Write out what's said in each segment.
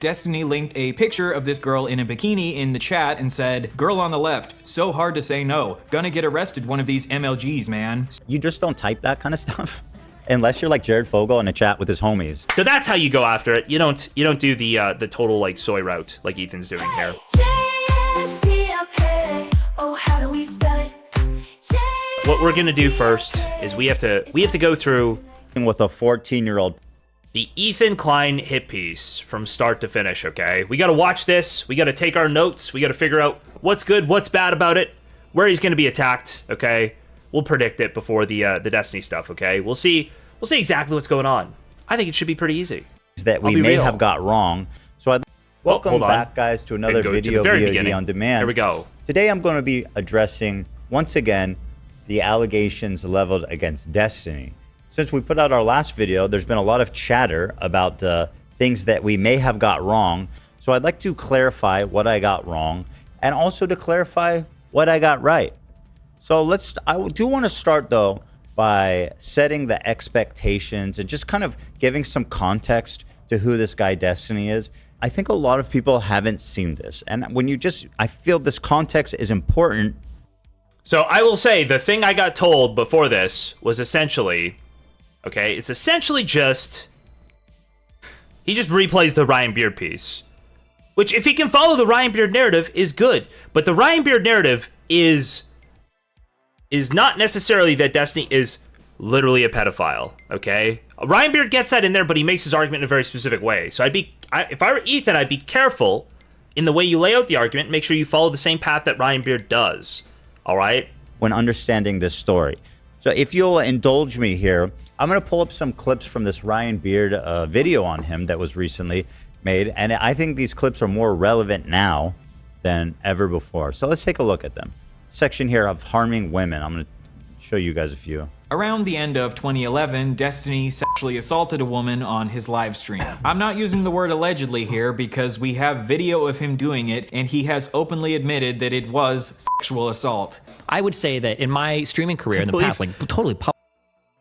Destiny linked a picture of this girl in a bikini in the chat and said, "Girl on the left, so hard to say no. Gonna get arrested one of these MLGs, man." You just don't type that kind of stuff unless you're like Jared Fogle in a chat with his homies. So that's how you go after it. You don't do the total like soy route like Ethan's doing here. JSTLK, oh how do we spell it? What we're gonna do first is we have to go through With a 14-year-old. the Ethan Klein hit piece from start to finish, okay? We gotta watch this, we gotta take our notes, we gotta figure out what's good, what's bad about it, where he's gonna be attacked, okay? We'll predict it before the Destiny stuff, okay? We'll see exactly what's going on. I think it should be pretty easy. That we may have got wrong. So welcome back, guys, to another video VOD on demand. Here we go. Today I'm going to be addressing, once again, the allegations leveled against Destiny. Since we put out our last video, there's been a lot of chatter about things that we may have got wrong. So I'd like to clarify what I got wrong and also to clarify what I got right. So I do want to start though by setting the expectations and just kind of giving some context to who this guy Destiny is. I think a lot of people haven't seen this. And I feel this context is important. So I will say the thing I got told before this was essentially, okay, it's essentially just, he just replays the Ryan Beard piece. Which, if he can follow the Ryan Beard narrative, is good. But the Ryan Beard narrative is not necessarily that Destiny is literally a pedophile, okay? Ryan Beard gets that in there, but he makes his argument in a very specific way. So if I were Ethan, I'd be careful in the way you lay out the argument. Make sure you follow the same path that Ryan Beard does, all right? When understanding this story. So if you'll indulge me here, I'm going to pull up some clips from this Ryan Beard video on him that was recently made. And I think these clips are more relevant now than ever before. So let's take a look at them. Section here of harming women. I'm going to show you guys a few. Around the end of 2011, Destiny sexually assaulted a woman on his live stream. I'm not using the word allegedly here because we have video of him doing it and he has openly admitted that it was sexual assault. I would say that in my streaming career in the past, like totally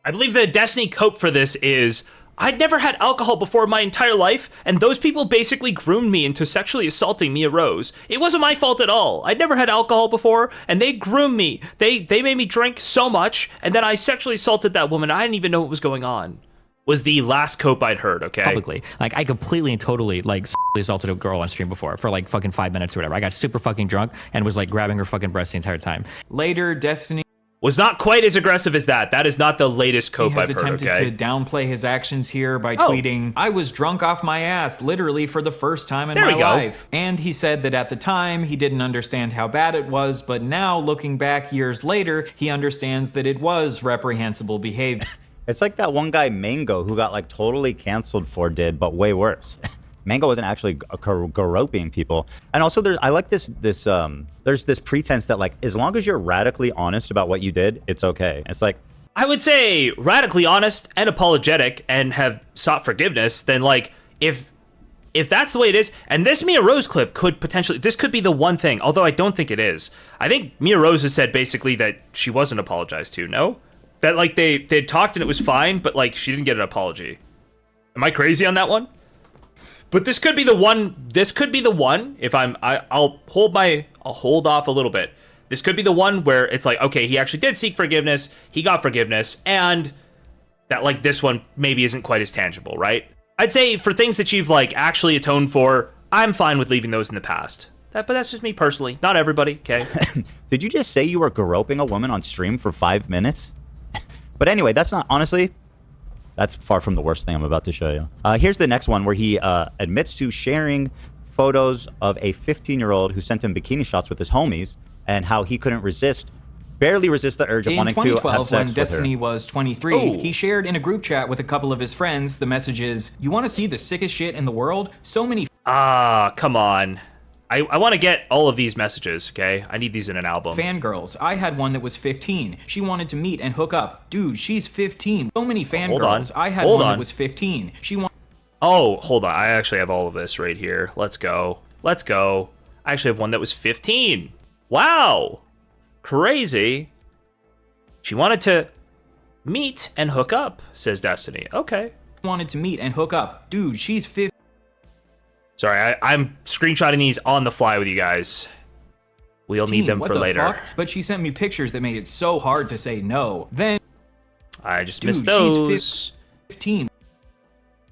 I believe the Destiny cope for this is, I'd never had alcohol before in my entire life, and those people basically groomed me into sexually assaulting Mia Rose. It wasn't my fault at all. I'd never had alcohol before, and they groomed me. They made me drink so much, and then I sexually assaulted that woman. I didn't even know what was going on. Was the last cope I'd heard, okay? Publicly. Like, I completely and totally, like, assaulted a girl on stream before for, like, fucking 5 minutes or whatever. I got super fucking drunk and was, like, grabbing her fucking breast the entire time. Later, Destiny was not quite as aggressive as that. That is not the latest cope I've heard, okay? He has attempted to downplay his actions here by tweeting, "I was drunk off my ass, literally for the first time in my life." And he said that at the time, he didn't understand how bad it was, but now, looking back years later, he understands that it was reprehensible behavior. It's like that one guy, Mango, who got like totally canceled for did, but way worse. Mango wasn't actually groping people. And also I like this there's this pretense that like, as long as you're radically honest about what you did, it's okay. It's like, I would say radically honest and apologetic and have sought forgiveness, then like, if that's the way it is, and this Mia Rose clip could potentially, this could be the one thing, although I don't think it is. I think Mia Rose has said basically that she wasn't apologized to, no? That like they talked and it was fine, but like she didn't get an apology. Am I crazy on that one? But this could be the one. This could be the one. If I'll hold off a little bit. This could be the one where it's like, okay, he actually did seek forgiveness. He got forgiveness, and that like this one maybe isn't quite as tangible, right? I'd say for things that you've like actually atoned for, I'm fine with leaving those in the past. But that's just me personally. Not everybody. Okay. Did you just say you were groping a woman on stream for 5 minutes? But anyway, that's not honestly. That's far from the worst thing I'm about to show you. Here's the next one where he admits to sharing photos of a 15-year-old who sent him bikini shots with his homies and how he couldn't barely resist the urge of wanting to have sex with her. In 2012, when Destiny was 23, he shared in a group chat with a couple of his friends the messages, "You want to see the sickest shit in the world? So many..." Come on. I want to get all of these messages, okay? I need these in an album. Fangirls. I had one that was 15. She wanted to meet and hook up. Dude, she's 15. So many fangirls. I had one that was 15. Oh, hold on. I actually have all of this right here. Let's go. Let's go. I actually have one that was 15. Wow. Crazy. She wanted to meet and hook up, says Destiny. Okay. Wanted to meet and hook up. Dude, she's 15. Sorry, I'm screenshotting these on the fly with you guys. We'll need them for later. Fuck? But she sent me pictures that made it so hard to say no. Then I just missed those. She's 15.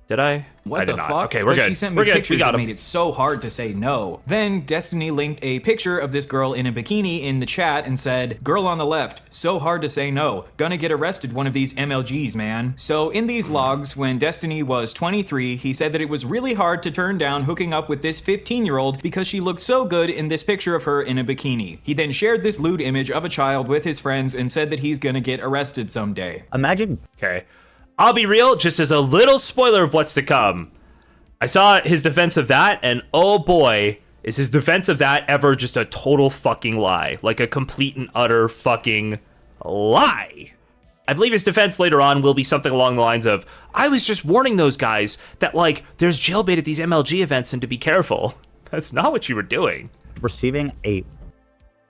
Did I? What I did the not. fuck? Okay, we're but good. She sent me we're good. pictures We got that him. made it so hard to say no. Then Destiny linked a picture of this girl in a bikini in the chat and said, "Girl on the left, so hard to say no. Gonna get arrested one of these MLGs, man." So in these logs, when Destiny was 23, he said that it was really hard to turn down hooking up with this 15-year-old because she looked so good in this picture of her in a bikini. He then shared this lewd image of a child with his friends and said that he's gonna get arrested someday. Imagine. Okay. I'll be real, just as a little spoiler of what's to come. I saw his defense of that, and oh boy, is his defense of that ever just a total fucking lie. Like a complete and utter fucking lie. I believe his defense later on will be something along the lines of, I was just warning those guys that, like, there's jailbait at these MLG events and to be careful. That's not what you were doing. Receiving a...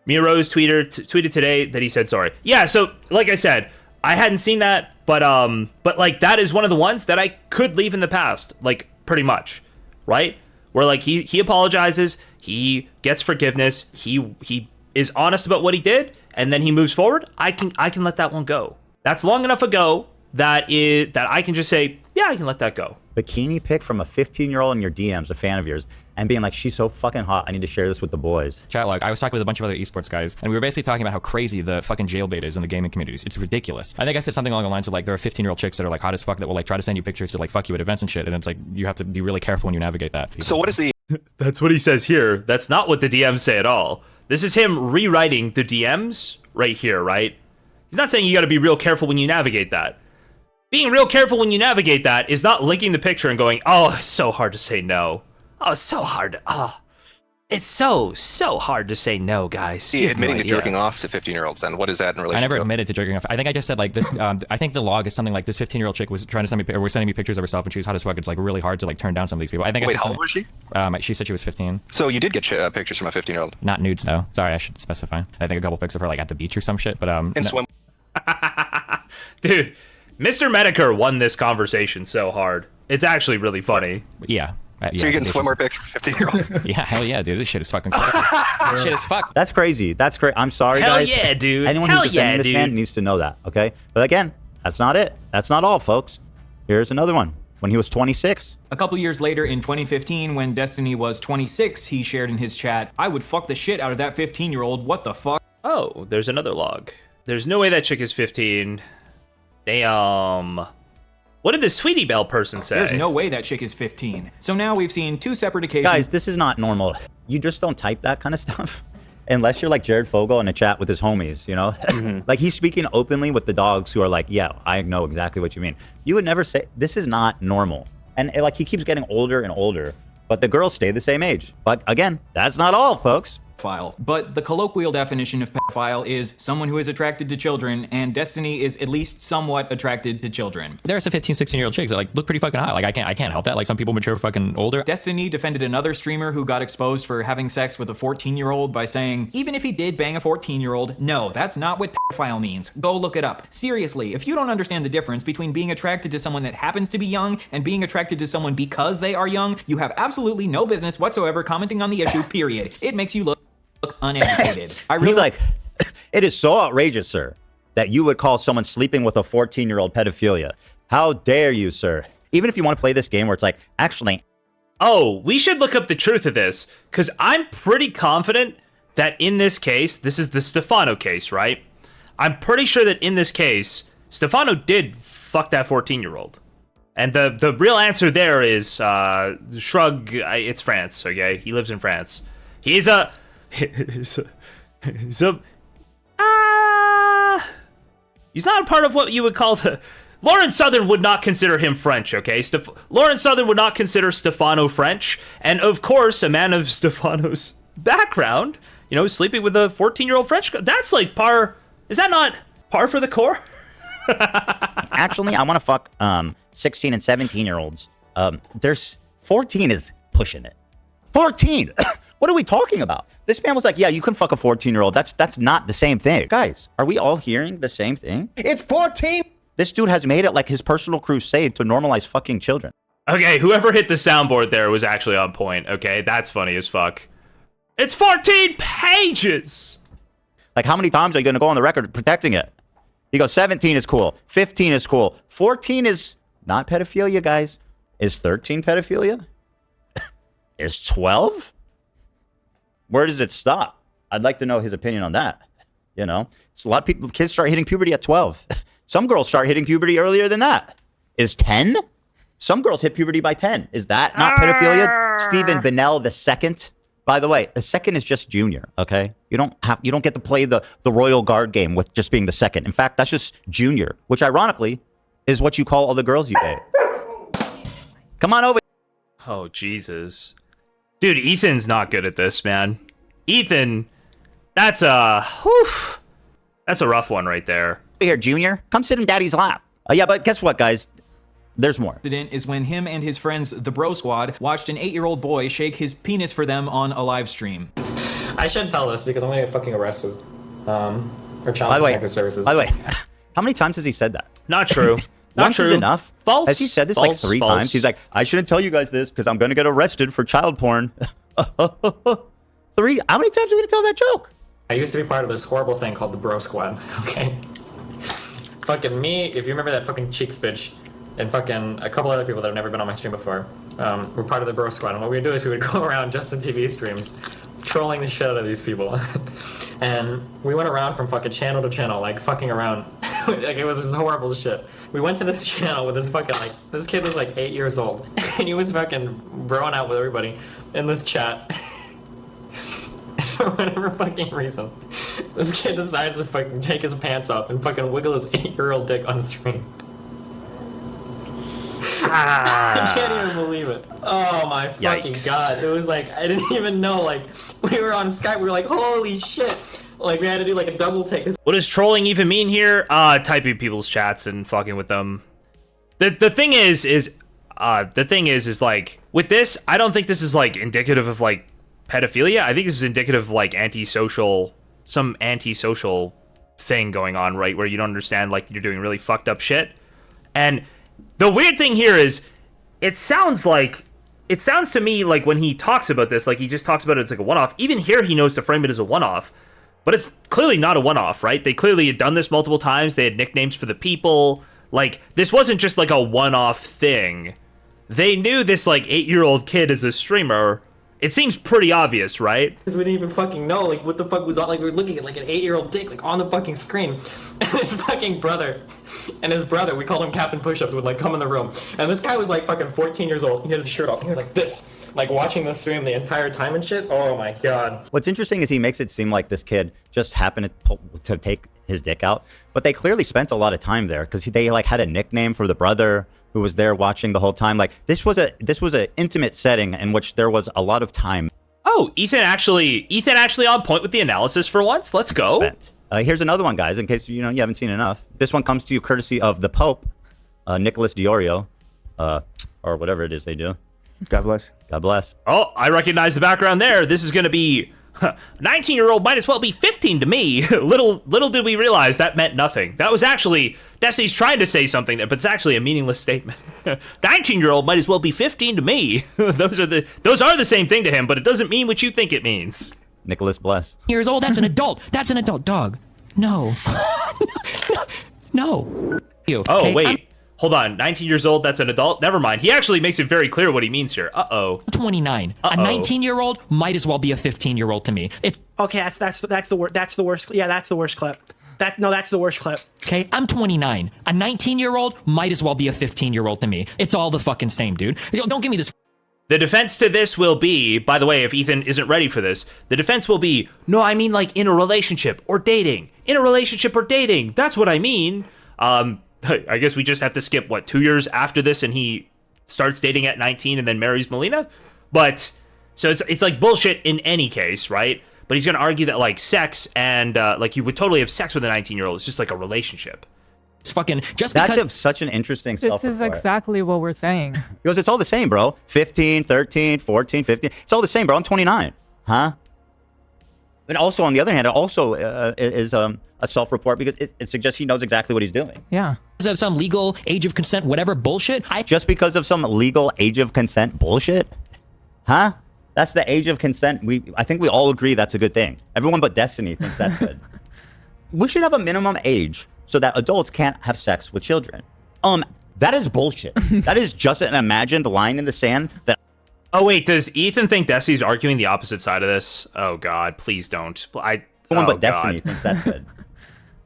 Mia Rose tweeted today that he said sorry. Yeah, so, like I said, I hadn't seen that, but like, that is one of the ones that I could leave in the past. Like, pretty much, right? Where like he apologizes, he gets forgiveness, he is honest about what he did, and then he moves forward. I can let that one go. That's long enough ago that I can just say, yeah, I can let that go. Bikini pic from a 15-year-old in your DMs, a fan of yours, and being like, she's so fucking hot, I need to share this with the boys. Chat log, I was talking with a bunch of other esports guys, and we were basically talking about how crazy the fucking jailbait is in the gaming communities. It's ridiculous. I think I said something along the lines of like, there are 15-year-old chicks that are like hot as fuck that will like try to send you pictures to like fuck you at events and shit, and it's like, you have to be really careful when you navigate that. So what is the... That's what he says here. That's not what the DMs say at all. This is him rewriting the DMs right here, right? He's not saying you gotta be real careful when you navigate that. Being real careful when you navigate that is not linking the picture and going, oh, it's so hard to say no. Oh, it's so hard. Oh, it's so hard to say no, guys. admitting to jerking off to 15-year-olds, then what is that in relation to? I never admitted to jerking off. I think I just said like this. I think the log is something like this 15-year-old chick was trying to send me, or was sending me pictures of herself, and she was hot as fuck. It's like really hard to like turn down some of these people. I think. Wait, how old was she? She said she was 15. So you did get pictures from a 15-year-old? Not nudes though. Sorry, I should specify. I think a couple pics of her like at the beach or some shit. But And swim. Dude, Mr. Medicare won this conversation so hard. It's actually really funny. Yeah. So you're getting swimmer pics from 15-year-olds? Yeah, hell yeah, dude. This shit is fucking crazy. This shit is fuck. That's crazy. That's crazy. I'm sorry, Hell guys. yeah, dude. Anyone Hell who's defending yeah, this dude. man needs to know that, okay? But again, that's not it. That's not all, folks. Here's another one. When he was 26. A couple years later in 2015, when Destiny was 26, he shared in his chat, "I would fuck the shit out of that 15-year-old, what the fuck?" Oh, there's another log. There's no way that chick is 15. Damn. What did the Sweetie Belle person say? There's no way that chick is 15. So now we've seen two separate occasions. Guys, this is not normal. You just don't type that kind of stuff. Unless you're like Jared Fogle in a chat with his homies, you know? Like he's speaking openly with the dogs who are like, yeah, I know exactly what you mean. You would never say, this is not normal. And like he keeps getting older and older, but the girls stay the same age. But again, that's not all, folks. pedophile. But the colloquial definition of pedophile is someone who is attracted to children, and Destiny is at least somewhat attracted to children. There are some 15, 16-year-old chicks that like look pretty fucking hot. Like I can't help that. Like some people mature fucking older. Destiny defended another streamer who got exposed for having sex with a 14-year-old by saying, even if he did bang a 14-year-old, no, that's not what pedophile means. Go look it up. Seriously, if you don't understand the difference between being attracted to someone that happens to be young and being attracted to someone because they are young, you have absolutely no business whatsoever commenting on the issue, period. It makes you look uneducated. He's like, it is so outrageous, sir, that you would call someone sleeping with a 14-year-old pedophilia. How dare you, sir? Even if you want to play this game where it's like, actually... Oh, we should look up the truth of this, because I'm pretty confident that in this case, this is the Stefano case, right? I'm pretty sure that in this case, Stefano did fuck that 14-year-old. And the real answer there is, shrug, it's France, okay? He lives in France. He's not a part of what you would call the... Lauren Southern would not consider him French, okay? Lauren Southern would not consider Stefano French. And of course, a man of Stefano's background, you know, sleeping with a 14-year-old French girl, that's like par... Is that not par for the course? Actually, I want to fuck 16 and 17-year-olds. There's 14 is pushing it. 14! What are we talking about? This man was like, yeah, you can fuck a 14-year-old. That's not the same thing. Guys, are we all hearing the same thing? It's 14! This dude has made it like his personal crusade to normalize fucking children. Okay, whoever hit the soundboard there was actually on point. Okay, that's funny as fuck. It's 14 pages! Like, how many times are you going to go on the record protecting it? He goes, 17 is cool. 15 is cool. 14 is not pedophilia, guys. Is 13 pedophilia? Is 12? Where does it stop? I'd like to know his opinion on that. You know, so a lot of people, kids start hitting puberty at 12. Some girls start hitting puberty earlier than that. Is 10? Some girls hit puberty by 10. Is that not pedophilia? Stephen Bennell II. By the way, the second is just junior, okay? You don't get to play the royal guard game with just being the second. In fact, that's just junior, which ironically is what you call all the girls you date. Come on over. Oh, Jesus. Dude, Ethan's not good at this, man. Ethan, that's a rough one right there. Here, junior. Come sit in daddy's lap. Yeah, but guess what, guys? There's more. Incident is when him and his friends, the Bro Squad, watched an 8-year-old boy shake his penis for them on a live stream. I should tell this because I'm gonna get fucking arrested. Or child protective services. By the way, how many times has he said that? Not true. Not Once true. is enough. False. Has he said this False. like 3 False. times? He's like, I shouldn't tell you guys this because I'm going to get arrested for child porn. 3? How many times are we going to tell that joke? I used to be part of this horrible thing called the Bro Squad, okay? Fucking me, if you remember that fucking Cheeks bitch, and fucking a couple other people that have never been on my stream before, were part of the Bro Squad. And what we would do is we would go around Justin TV streams, trolling the shit out of these people. And we went around from fucking channel to channel, like fucking around. Like, it was just horrible shit. We went to this channel with this fucking, like, this kid was like 8 years old. And he was fucking broing out with everybody in this chat. For whatever fucking reason, this kid decides to fucking take his pants off and fucking wiggle his 8-year-old dick on stream. I can't even believe it. Oh my fucking Yikes. god. It was like, I didn't even know, like, we were on Skype, we were like, holy shit. Like, we had to do like a double take. What does trolling even mean here? Typing people's chats and fucking with them. The thing is like, with this, I don't think this is like indicative of like pedophilia. I think this is indicative of like some antisocial thing going on, right? Where you don't understand, like, you're doing really fucked up shit. And the weird thing here is, it sounds to me like when he talks about this, like he just talks about it as like a one-off. Even here, he knows to frame it as a one-off. But it's clearly not a one-off, right? They clearly had done this multiple times. They had nicknames for the people. Like, this wasn't just like a one-off thing. They knew this like 8-year-old kid is a streamer. It seems pretty obvious, right? Because we didn't even fucking know, like, what the fuck was on. Like, we were looking at, like, an 8-year-old dick, like, on the fucking screen. And his fucking brother, we called him Captain Push-Ups, would, like, come in the room. And this guy was, like, fucking 14 years old. He had his shirt off. And he was like this, like, watching the stream the entire time and shit. Oh, my God. What's interesting is he makes it seem like this kid just happened to take his dick out. But they clearly spent a lot of time there because they, like, had a nickname for the brother who was there watching the whole time. Like, this was an intimate setting in which there was a lot of time. Oh, Ethan actually on point with the analysis for once. Let's go. Spent. Here's another one, guys, in case you haven't seen enough. This one comes to you courtesy of the Pope, Nicholas Diorio, or whatever it is they do. God bless. God bless. Oh, I recognize the background there. This is going to be 19-year-old might as well be 15 to me. little did we realize that meant nothing. That was actually Destiny's trying to say something there, but it's actually a meaningless statement. 19-year-old might as well be 15 to me. Those are the same thing to him, but it doesn't mean what you think it means. Nicholas bless. Years old. That's an adult. That's an adult dog. No. No. You. Oh, okay? wait. I'm Hold on. 19 years old, that's an adult? Never mind. He actually makes it very clear what he means here. Uh-oh. 29. A 19-year-old might as well be a 15-year-old to me. It's Okay, that's the worst. Yeah, that's the worst clip. That's the worst clip. okay. I'm 29. A 19-year-old might as well be a 15-year-old to me. It's all the fucking same, dude. Don't give me this. The defense to this will be, by the way, if Ethan isn't ready for this, the defense will be, no, I mean like in a relationship or dating. In a relationship or dating. That's what I mean. I guess we just have to skip, 2 years after this and he starts dating at 19 and then marries Melina? But, so it's like bullshit in any case, right? But he's going to argue that like sex and like you would totally have sex with a 19-year-old. It's just like a relationship. It's fucking just That's because. such an interesting This self-report. is exactly what we're saying. He goes, it's all the same, bro. 15, 13, 14, 15. It's all the same, bro. I'm 29. Huh? And also, on the other hand, it also is a self-report because it suggests he knows exactly what he's doing. Yeah. Because of some legal age of consent, whatever bullshit. Just because of some legal age of consent bullshit? Huh? That's the age of consent. I think we all agree that's a good thing. Everyone but Destiny thinks that's good. We should have a minimum age so that adults can't have sex with children. That is bullshit. That is just an imagined line in the sand that... Oh, wait, does Ethan think Destiny's arguing the opposite side of this? Oh, God, please don't. Everyone but Destiny thinks that's good.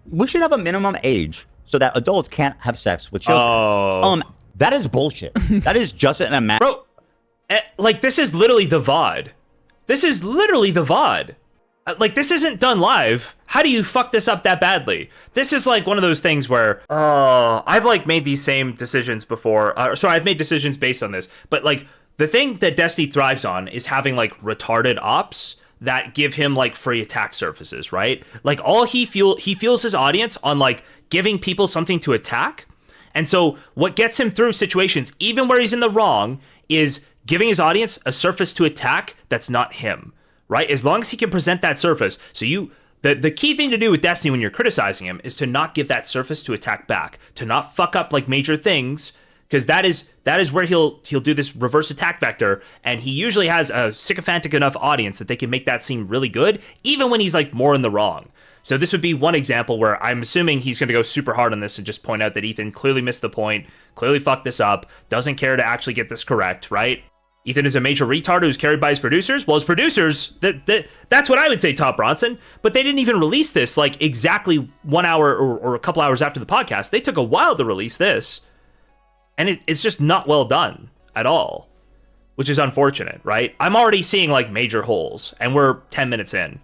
We should have a minimum age so that adults can't have sex with children. Oh. That is bullshit. That is just an imagined... Bro, like, this is literally the VOD. This is literally the VOD. Like, this isn't done live. How do you fuck this up that badly? This is like one of those things where, I've like made these same decisions before. Sorry, I've made decisions based on this. But like, the thing that Destiny thrives on is having like retarded ops that give him like free attack surfaces, right? Like he fuels his audience on like giving people something to attack. And so what gets him through situations, even where he's in the wrong, is giving his audience a surface to attack that's not him, right? As long as he can present that surface. So the key thing to do with Destiny when you're criticizing him is to not give that surface to attack back, to not fuck up like major things, because that is where he'll do this reverse attack vector, and he usually has a sycophantic enough audience that they can make that seem really good, even when he's like more in the wrong. So this would be one example where I'm assuming he's going to go super hard on this and just point out that Ethan clearly missed the point, clearly fucked this up, doesn't care to actually get this correct, right? Ethan is a major retard who's carried by his producers. Well, his producers, that's what I would say, Top Bronson. But they didn't even release this like exactly 1 hour or a couple hours after the podcast. They took a while to release this. And it's just not well done at all, which is unfortunate, right? I'm already seeing like major holes, and we're 10 minutes in.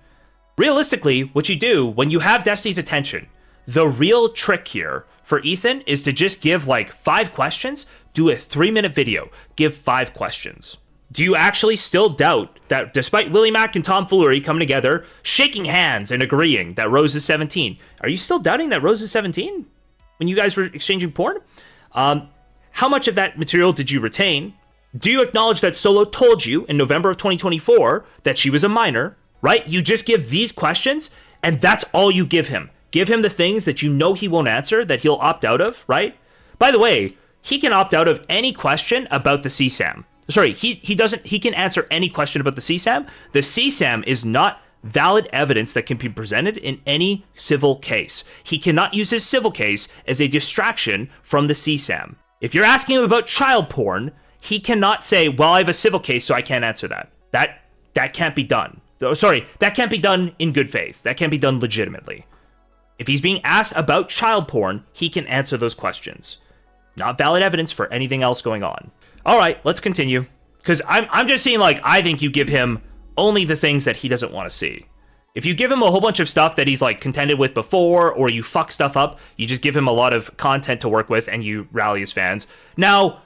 Realistically, what you do when you have Destiny's attention, the real trick here for Ethan is to just give like 5 questions, do a 3-minute video, give 5 questions. Do you actually still doubt that despite Willie Mack and tomfoolery coming together, shaking hands and agreeing that Rose is 17, are you still doubting that Rose is 17 when you guys were exchanging porn? How much of that material did you retain? Do you acknowledge that Solo told you in November of 2024 that she was a minor, right? You just give these questions, and that's all you give him. Give him the things that you know he won't answer, that he'll opt out of, right? By the way, he can opt out of any question about the CSAM. Sorry, he can answer any question about the CSAM. The CSAM is not valid evidence that can be presented in any civil case. He cannot use his civil case as a distraction from the CSAM. If you're asking him about child porn, he cannot say, well, I have a civil case, so I can't answer that. That can't be done. Sorry, that can't be done in good faith. That can't be done legitimately. If he's being asked about child porn, he can answer those questions. Not valid evidence for anything else going on. All right, let's continue. Because I'm just seeing, like, I think you give him only the things that he doesn't want to see. If you give him a whole bunch of stuff that he's like contended with before, or you fuck stuff up, you just give him a lot of content to work with and you rally his fans. Now,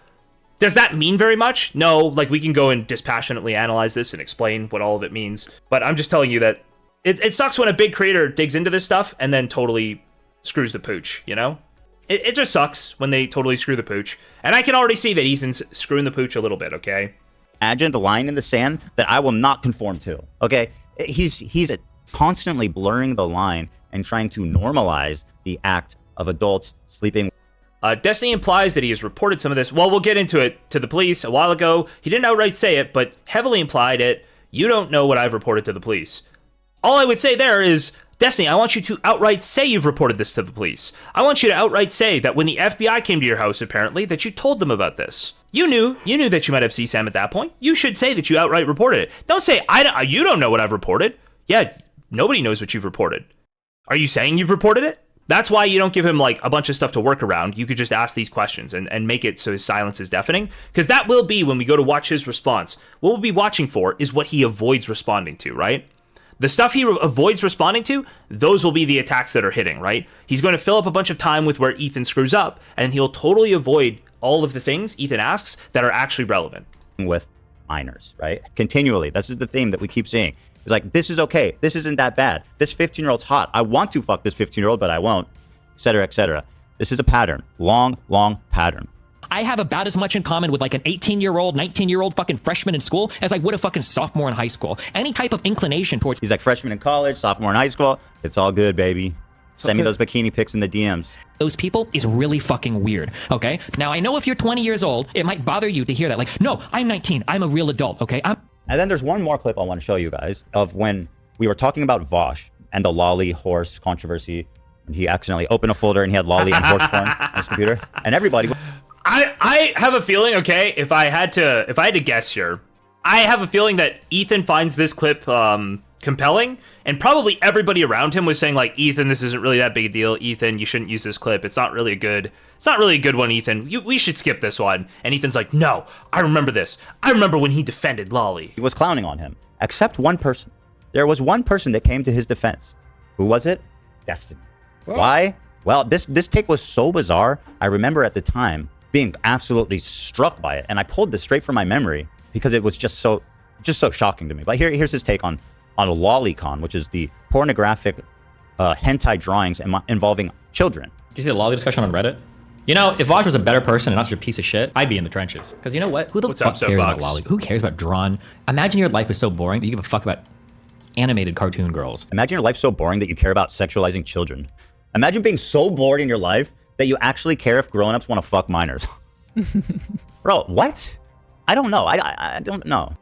does that mean very much? No, like we can go and dispassionately analyze this and explain what all of it means. But I'm just telling you that it sucks when a big creator digs into this stuff and then totally screws the pooch, you know? It just sucks when they totally screw the pooch. And I can already see that Ethan's screwing the pooch a little bit, okay? Imagine the line in the sand that I will not conform to, okay? He's constantly blurring the line and trying to normalize the act of adults sleeping. Destiny implies that he has reported some of this. Well, we'll get into it to the police a while ago. He didn't outright say it, but heavily implied it. You don't know what I've reported to the police. All I would say there is, Destiny, I want you to outright say you've reported this to the police. I want you to outright say that when the FBI came to your house, apparently, that you told them about this. You knew that you might have CSAM at that point. You should say that you outright reported it. Don't say, you don't know what I've reported. Yeah, nobody knows what you've reported. Are you saying you've reported it? That's why you don't give him like a bunch of stuff to work around. You could just ask these questions and make it so his silence is deafening. Because that will be when we go to watch his response. What we'll be watching for is what he avoids responding to, right? The stuff he avoids responding to, those will be the attacks that are hitting, right? He's going to fill up a bunch of time with where Ethan screws up, and he'll totally avoid all of the things Ethan asks that are actually relevant. With minors, right? Continually. This is the theme that we keep seeing. It's like, this is okay. This isn't that bad. This 15-year-old's hot. I want to fuck this 15-year-old, but I won't, etc., etc. This is a pattern. Long pattern. I have about as much in common with like an 18-year-old, 19-year-old fucking freshman in school as I would a fucking sophomore in high school. Any type of inclination towards... He's like freshman in college, sophomore in high school. It's all good, baby. Send me those bikini pics in the DMs. those people is really fucking weird, okay? Now, I know if you're 20 years old, it might bother you to hear that. Like, no, I'm 19. I'm a real adult, okay? And then there's one more clip I want to show you guys of when we were talking about Vosh and the lolly horse controversy. He accidentally opened a folder and he had lolly and horse porn on his computer. And everybody... I have a feeling, okay, if I had to guess here, I have a feeling that Ethan finds this clip compelling, and probably everybody around him was saying like, Ethan, this isn't really that big a deal. Ethan, you shouldn't use this clip. It's not really a good one, Ethan. We should skip this one. And Ethan's like, no, I remember this. I remember when he defended Lolly. He was clowning on him, except one person. There was one person that came to his defense. Who was it? Destiny. What? Why? Well, this take was so bizarre. I remember at the time being absolutely struck by it, and I pulled this straight from my memory because it was just so shocking to me. But here's his take on a lolicon, which is the pornographic hentai drawings involving children. Did you see the lolly discussion on Reddit? You know, if Vosh was a better person and not such a piece of shit, I'd be in the trenches. Because you know what? Who the fuck cares about lolly? Who cares about drawn? Imagine your life is so boring that you give a fuck about animated cartoon girls. Imagine your life so boring that you care about sexualizing children. Imagine being so bored in your life that you actually care if grown-ups want to fuck minors. Bro, what? I don't know. I don't know.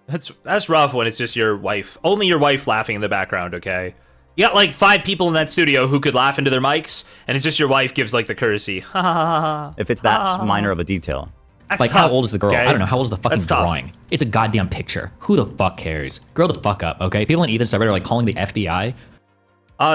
That's rough when it's just your wife. Only your wife laughing in the background, okay? You got like 5 people in that studio who could laugh into their mics, and it's just your wife gives like the courtesy. If it's that minor of a detail. That's like, tough. How old is the girl? Okay? I don't know. How old is the fucking drawing? It's a goddamn picture. Who the fuck cares? Grow the fuck up, okay? People in Ethan's subreddit are like calling the FBI.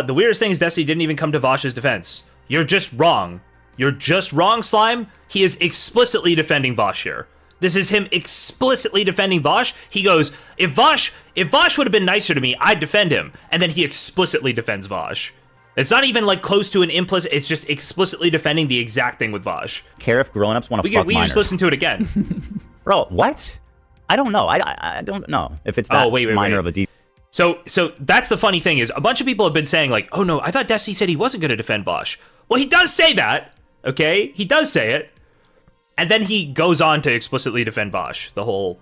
The weirdest thing is Destiny didn't even come to Vosh's defense. You're just wrong. You're just wrong, Slime. He is explicitly defending Vosh here. This is him explicitly defending Vosh. He goes, if Vosh would have been nicer to me, I'd defend him. And then he explicitly defends Vosh. It's not even like close to an implicit, it's just explicitly defending the exact thing with Vosh. Care if grown-ups want to fuck minors. We just listen to it again. Bro, what? I don't know. I don't know if it's that minor of a detail. So that's the funny thing is a bunch of people have been saying like, oh no, I thought Destiny said he wasn't going to defend Vosh. Well, he does say that, okay? He does say it. And then he goes on to explicitly defend Vosh, the whole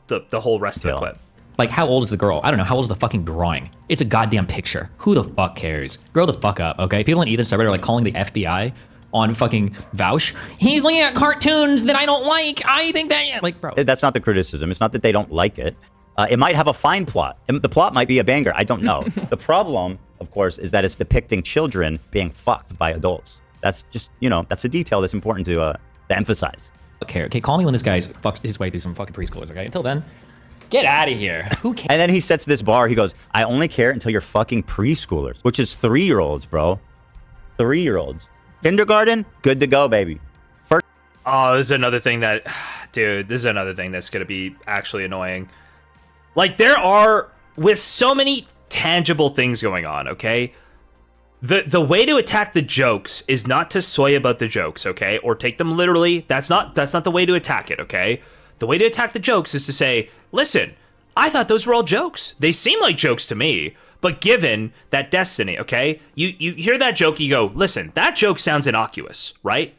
rest of the clip. Like, how old is the girl? I don't know. How old is the fucking drawing? It's a goddamn picture. Who the fuck cares? Grow the fuck up, okay? People in Ethan's subreddit are like calling the FBI on fucking Vouch. He's looking at cartoons that I don't like. I think that, like, bro. That's not the criticism. It's not that they don't like it. It might have a fine plot. The plot might be a banger. I don't know. The problem, of course, is that it's depicting children being fucked by adults. That's just, that's a detail that's important to emphasize. Okay, call me when this guy's fucks his way through some fucking preschoolers, okay? Until then, get out of here. Who cares? And then he sets this bar. He goes, I only care until you're fucking preschoolers, which is 3-year-olds, bro. 3-year-olds. Kindergarten, good to go, baby. Oh, this is another thing that, dude, this is another thing that's going to be actually annoying. Like, there are, with so many tangible things going on, okay? The way to attack the jokes is not to soy about the jokes, okay? Or take them literally. That's not the way to attack it, okay? The way to attack the jokes is to say, listen, I thought those were all jokes. They seem like jokes to me. But given that Destiny, okay? You hear that joke, you go, listen, that joke sounds innocuous, right?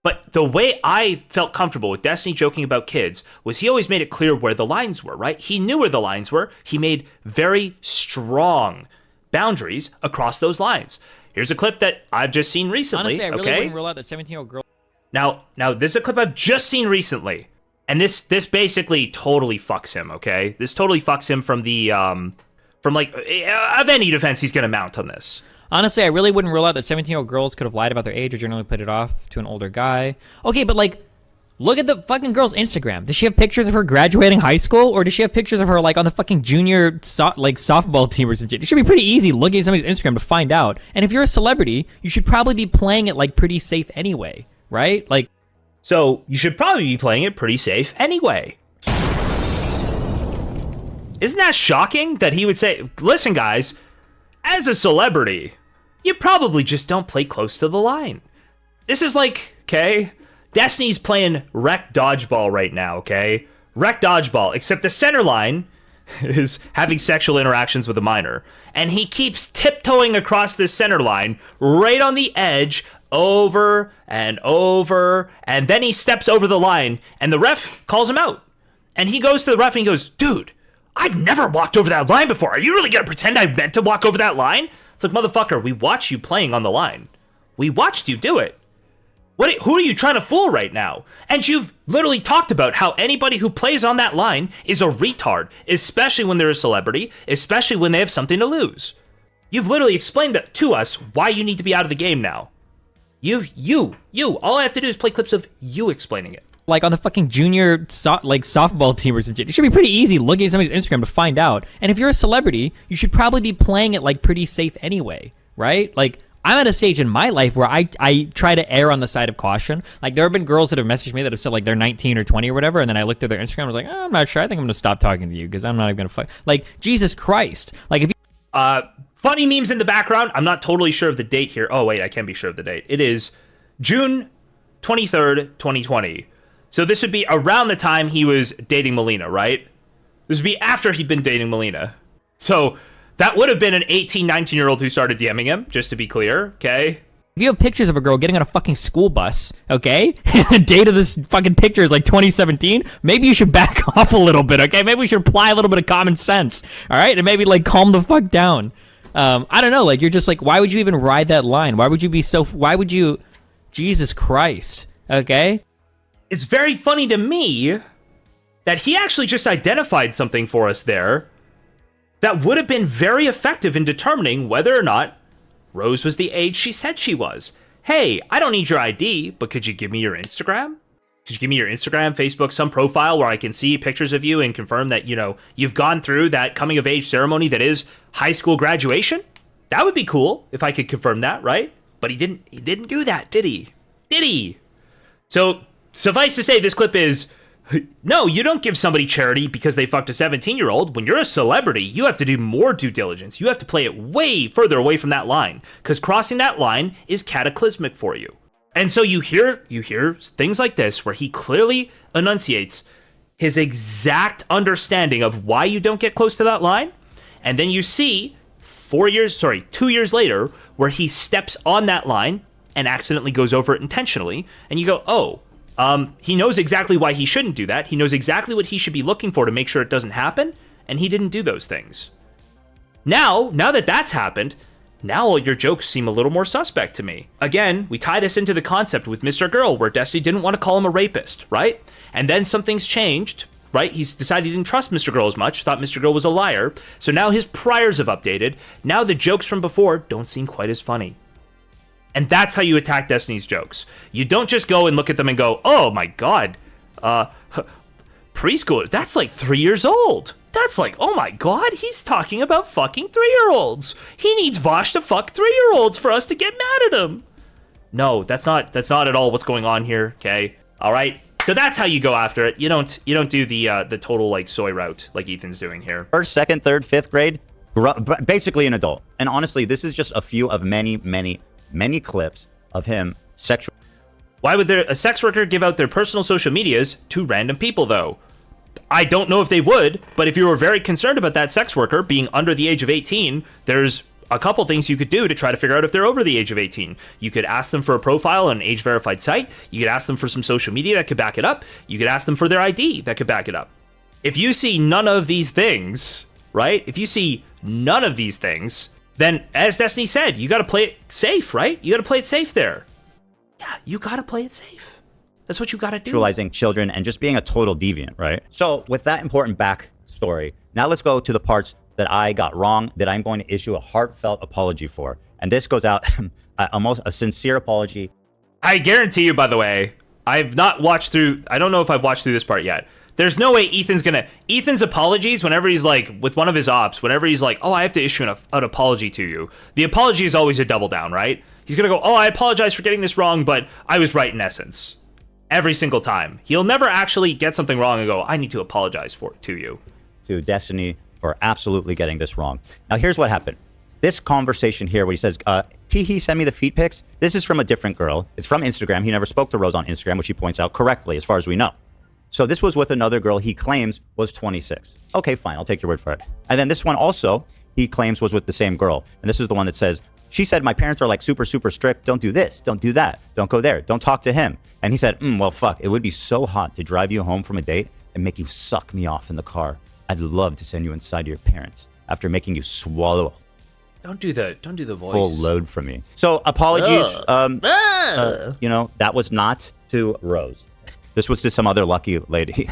But the way I felt comfortable with Destiny joking about kids was he always made it clear where the lines were, right? He knew where the lines were. He made very strong boundaries across those lines. Here's a clip that I've just seen recently. Honestly, I really wouldn't rule out that 17-year-old girl. Now this is a clip I've just seen recently, and this basically totally fucks him. Okay, this totally fucks him from the of any defense he's gonna mount on this. Honestly, I really wouldn't rule out that 17-year-old girls could have lied about their age or generally put it off to an older guy. Okay, but like, look at the fucking girl's Instagram. Does she have pictures of her graduating high school, or does she have pictures of her like on the fucking junior softball team or some shit? It should be pretty easy looking at somebody's Instagram to find out. And if you're a celebrity, you should probably be playing it like pretty safe anyway, right? Like, so you should probably be playing it pretty safe anyway. Isn't that shocking that he would say, listen guys, as a celebrity, you probably just don't play close to the line. This is like, okay, Destiny's playing rec dodgeball right now, okay? Rec dodgeball, except the center line is having sexual interactions with a minor. And he keeps tiptoeing across this center line, right on the edge, over and over, and then he steps over the line, and the ref calls him out. And he goes to the ref and he goes, dude, I've never walked over that line before. Are you really gonna pretend I meant to walk over that line? It's like, motherfucker, we watched you playing on the line. We watched you do it. Who are you trying to fool right now? And you've literally talked about how anybody who plays on that line is a retard, especially when they're a celebrity, especially when they have something to lose. You've literally explained to us why you need to be out of the game now. All I have to do is play clips of you explaining it. Like on the fucking junior softball team or some shit. It should be pretty easy looking at somebody's Instagram to find out. And if you're a celebrity, you should probably be playing it like pretty safe anyway, right? Like I'm at a stage in my life where I try to err on the side of caution. Like there have been girls that have messaged me that have said like they're 19 or 20 or whatever, and then I looked at their Instagram and was like, oh, I'm not sure. I think I'm gonna stop talking to you because I'm not even gonna fuck. Like Jesus Christ. Like if you funny memes in the background. I'm not totally sure of the date here. Oh wait, I can be sure of the date. It is June 23rd, 2020. So this would be around the time he was dating Melina, right? This would be after he'd been dating Melina. So that would have been an 18, 19-year-old who started DMing him, just to be clear, okay? If you have pictures of a girl getting on a fucking school bus, okay? The date of this fucking picture is like 2017, maybe you should back off a little bit, okay? Maybe we should apply a little bit of common sense, all right? And maybe like calm the fuck down. I don't know, like you're just like, why would you even ride that line? Why would you, Jesus Christ, okay? It's very funny to me that he actually just identified something for us there that would have been very effective in determining whether or not Rose was the age she said she was. Hey, I don't need your ID, but could you give me your Instagram? Could you give me your Instagram, Facebook, some profile where I can see pictures of you and confirm that, you know, you've gone through that coming of age ceremony that is high school graduation? That would be cool if I could confirm that, right? But he didn't do that, did he? Did he? So suffice to say, this clip is, no, you don't give somebody charity because they fucked a 17-year-old. When you're a celebrity, you have to do more due diligence. You have to play it way further away from that line, because crossing that line is cataclysmic for you. And so you hear things like this where he clearly enunciates his exact understanding of why you don't get close to that line. And then you see 2 years later, where he steps on that line and accidentally goes over it intentionally. And you go, oh, he knows exactly why he shouldn't do that. He knows exactly what he should be looking for to make sure it doesn't happen, and he didn't do those things. Now that that's happened, now all your jokes seem a little more suspect to me. Again, we tie this into the concept with Mr. Girl, where Destiny didn't want to call him a rapist, right? And then something's changed, right? He's decided he didn't trust Mr. Girl as much, thought Mr. Girl was a liar, so now his priors have updated. Now the jokes from before don't seem quite as funny. And that's how you attack Destiny's jokes. You don't just go and look at them and go, oh my god, preschool, that's like 3 years old. That's like, oh my god, he's talking about fucking 3-year-olds. He needs Vosh to fuck 3-year-olds for us to get mad at him. No, that's not at all what's going on here, okay? All right? So that's how you go after it. You don't do the total like soy route like Ethan's doing here. First, second, third, fifth grade, basically an adult. And honestly, this is just a few of many clips of him sexual. Why would a sex worker give out their personal social medias to random people, though? I don't know if they would, but if you were very concerned about that sex worker being under the age of 18, there's a couple things you could do to try to figure out if they're over the age of 18. You could ask them for a profile on an age-verified site. You could ask them for some social media that could back it up. You could ask them for their ID that could back it up. If you see none of these things, right? If you see none of these things, then, as Destiny said, you got to play it safe, right? You got to play it safe there. Yeah, you got to play it safe. That's what you got to do. Sexualizing children and just being a total deviant, right? So, with that important backstory, now let's go to the parts that I got wrong that I'm going to issue a heartfelt apology for. And this goes out, a sincere apology. I guarantee you, by the way, I don't know if I've watched through this part yet. There's no way Ethan's apologies, whenever he's like, with one of his ops, whenever he's like, oh, I have to issue an apology to you. The apology is always a double down, right? He's going to go, oh, I apologize for getting this wrong, but I was right in essence. Every single time. He'll never actually get something wrong and go, I need to apologize to you. To Destiny for absolutely getting this wrong. Now, here's what happened. This conversation here where he says, Teehee, send me the feet pics. This is from a different girl. It's from Instagram. He never spoke to Rose on Instagram, which he points out correctly, as far as we know. So this was with another girl he claims was 26. Okay, fine. I'll take your word for it. And then this one also, he claims was with the same girl. And this is the one that says she said, my parents are like super, super strict. Don't do this. Don't do that. Don't go there. Don't talk to him. And he said, well, fuck, it would be so hot to drive you home from a date and make you suck me off in the car. I'd love to send you inside your parents after making you swallow Don't do the voice. full load from me. So apologies. You know, that was not to Rose. This was to some other lucky lady.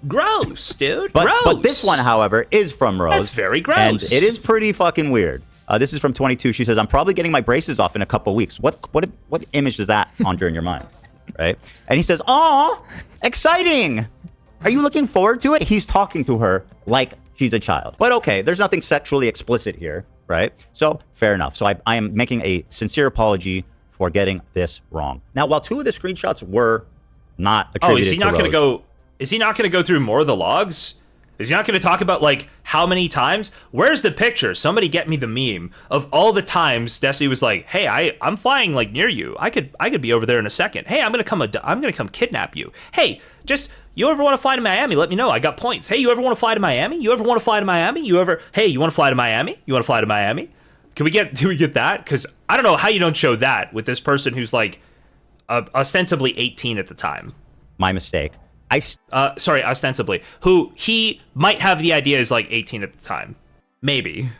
Gross, dude. But, gross. but this one, however, is from Rose. That's very gross. And it is pretty fucking weird. This is from 22. She says, I'm probably getting my braces off in a couple weeks. What image does that conjure in your mind? Right? And he says, aw, exciting. Are you looking forward to it? He's talking to her like she's a child. But okay, there's nothing sexually explicit here, right? So fair enough. So I am making a sincere apology for getting this wrong. Now, while two of the screenshots were not attributed is he not to going to Rose, go? Is he not going to go through more of the logs? Is he not going to talk about like how many times? Where's the picture? Somebody get me the meme of all the times Destiny was like, "Hey, I'm flying like near you. I could be over there in a second. Hey, I'm gonna come kidnap you. Hey, just you ever want to fly to Miami? Let me know. I got points. Hey, you ever want to fly to Miami? You ever want to fly to Miami? Hey, you want to fly to Miami? You want to fly to Miami? Do we get that? Because I don't know how you don't show that with this person who's like ostensibly 18 at the time. my mistake. Sorry, ostensibly, who he might have the idea is like 18 at the time. Maybe.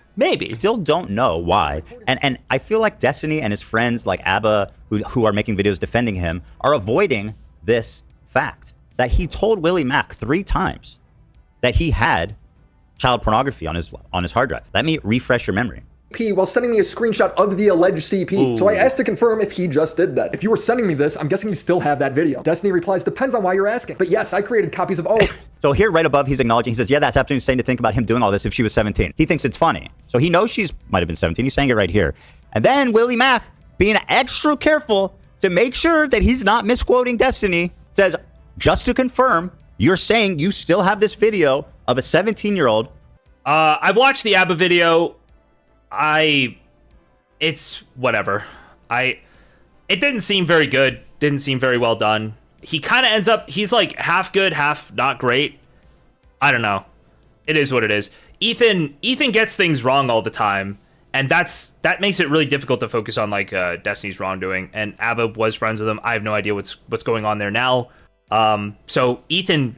Still don't know why. And I feel like Destiny and his friends like Abba, who are making videos defending him, are avoiding this fact that he told Willie Mack 3 times that he had child pornography on his hard drive. Let me refresh your memory. While sending me a screenshot of the alleged CP. Ooh. So I asked to confirm if he just did that. If you were sending me this, I'm guessing you still have that video. Destiny replies, depends on why you're asking. But yes, I created copies of all. So here right above, he's acknowledging, he says, yeah, that's absolutely insane to think about him doing all this if she was 17. He thinks it's funny. So he knows she's might have been 17. He's saying it right here. And then Willie Mack, being extra careful to make sure that he's not misquoting Destiny, says, just to confirm, you're saying you still have this video of a 17-year-old. I watched the ABBA video. It's whatever. It didn't seem very good. Didn't seem very well done. He kind of ends up, he's like half good, half not great. I don't know. It is what it is. Ethan gets things wrong all the time. And that makes it really difficult to focus on like Destiny's wrongdoing. And ABBA was friends with him. I have no idea what's going on there now. So Ethan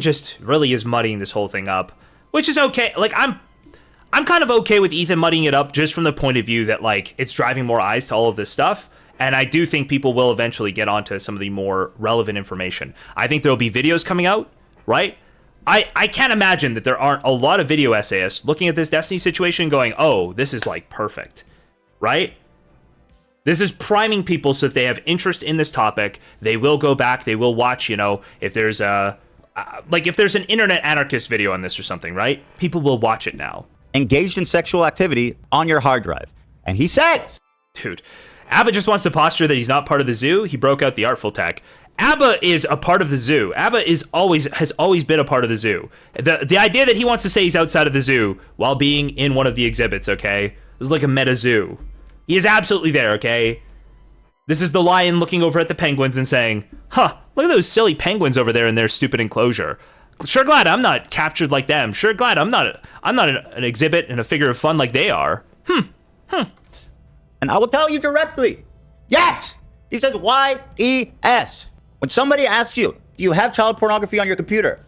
just really is muddying this whole thing up, which is okay. Like I'm kind of okay with Ethan muddying it up just from the point of view that like it's driving more eyes to all of this stuff. And I do think people will eventually get onto some of the more relevant information. I think there'll be videos coming out, right? I can't imagine that there aren't a lot of video essayists looking at this Destiny situation going, oh, this is like perfect, right? This is priming people so if they have interest in this topic, they will go back, they will watch, if there's if there's an internet anarchist video on this or something, right? People will watch it now. Engaged in sexual activity on your hard drive. And he says, dude, ABBA just wants to posture that he's not part of the zoo. He broke out the artful tech. ABBA is a part of the zoo. ABBA has always been a part of the zoo. The idea that he wants to say he's outside of the zoo while being in one of the exhibits, okay, is like a meta zoo. He is absolutely there, okay? This is the lion looking over at the penguins and saying, huh, look at those silly penguins over there in their stupid enclosure. Sure glad I'm not captured like them. Sure glad I'm not an exhibit and a figure of fun like they are. And I will tell you directly, yes! He says Y-E-S. When somebody asks you, do you have child pornography on your computer?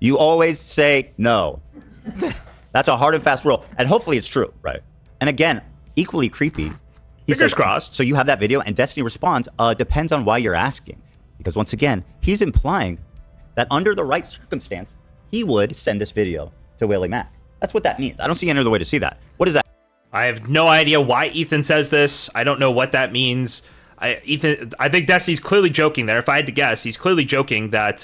You always say no. That's a hard and fast rule. And hopefully it's true, right? And again, equally creepy. Fingers crossed. So you have that video and Destiny responds, depends on why you're asking. Because once again, he's implying that under the right circumstance, he would send this video to Willie Mack. That's what that means. I don't see any other way to see that. What is that? I have no idea why Ethan says this. I don't know what that means. I think Destiny's clearly joking there. If I had to guess, he's clearly joking that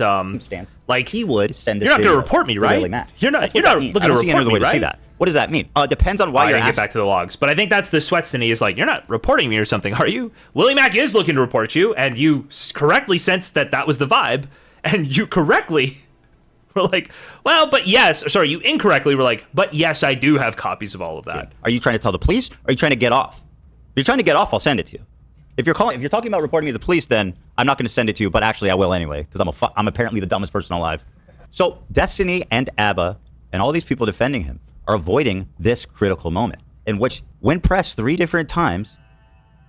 like he would send this you're not video going to report me, right? Willie Mack. You're not looking to report me, right? I don't see any other way to see that. What does that mean? Depends on why you're asking. Get back to the logs. But I think that's the Sweatstony is like, you're not reporting me or something, are you? Willie Mack is looking to report you, and you correctly sensed that was the vibe, and you correctly were like, well, but yes. Sorry, you incorrectly were like, but yes, I do have copies of all of that. Yeah. Are you trying to tell the police, or are you trying to get off? If you're trying to get off, I'll send it to you. If you're talking about reporting me to the police, then I'm not going to send it to you, but actually I will anyway, because I'm apparently the dumbest person alive. So Destiny and ABBA and all these people defending him are avoiding this critical moment. in which, when pressed 3 different times,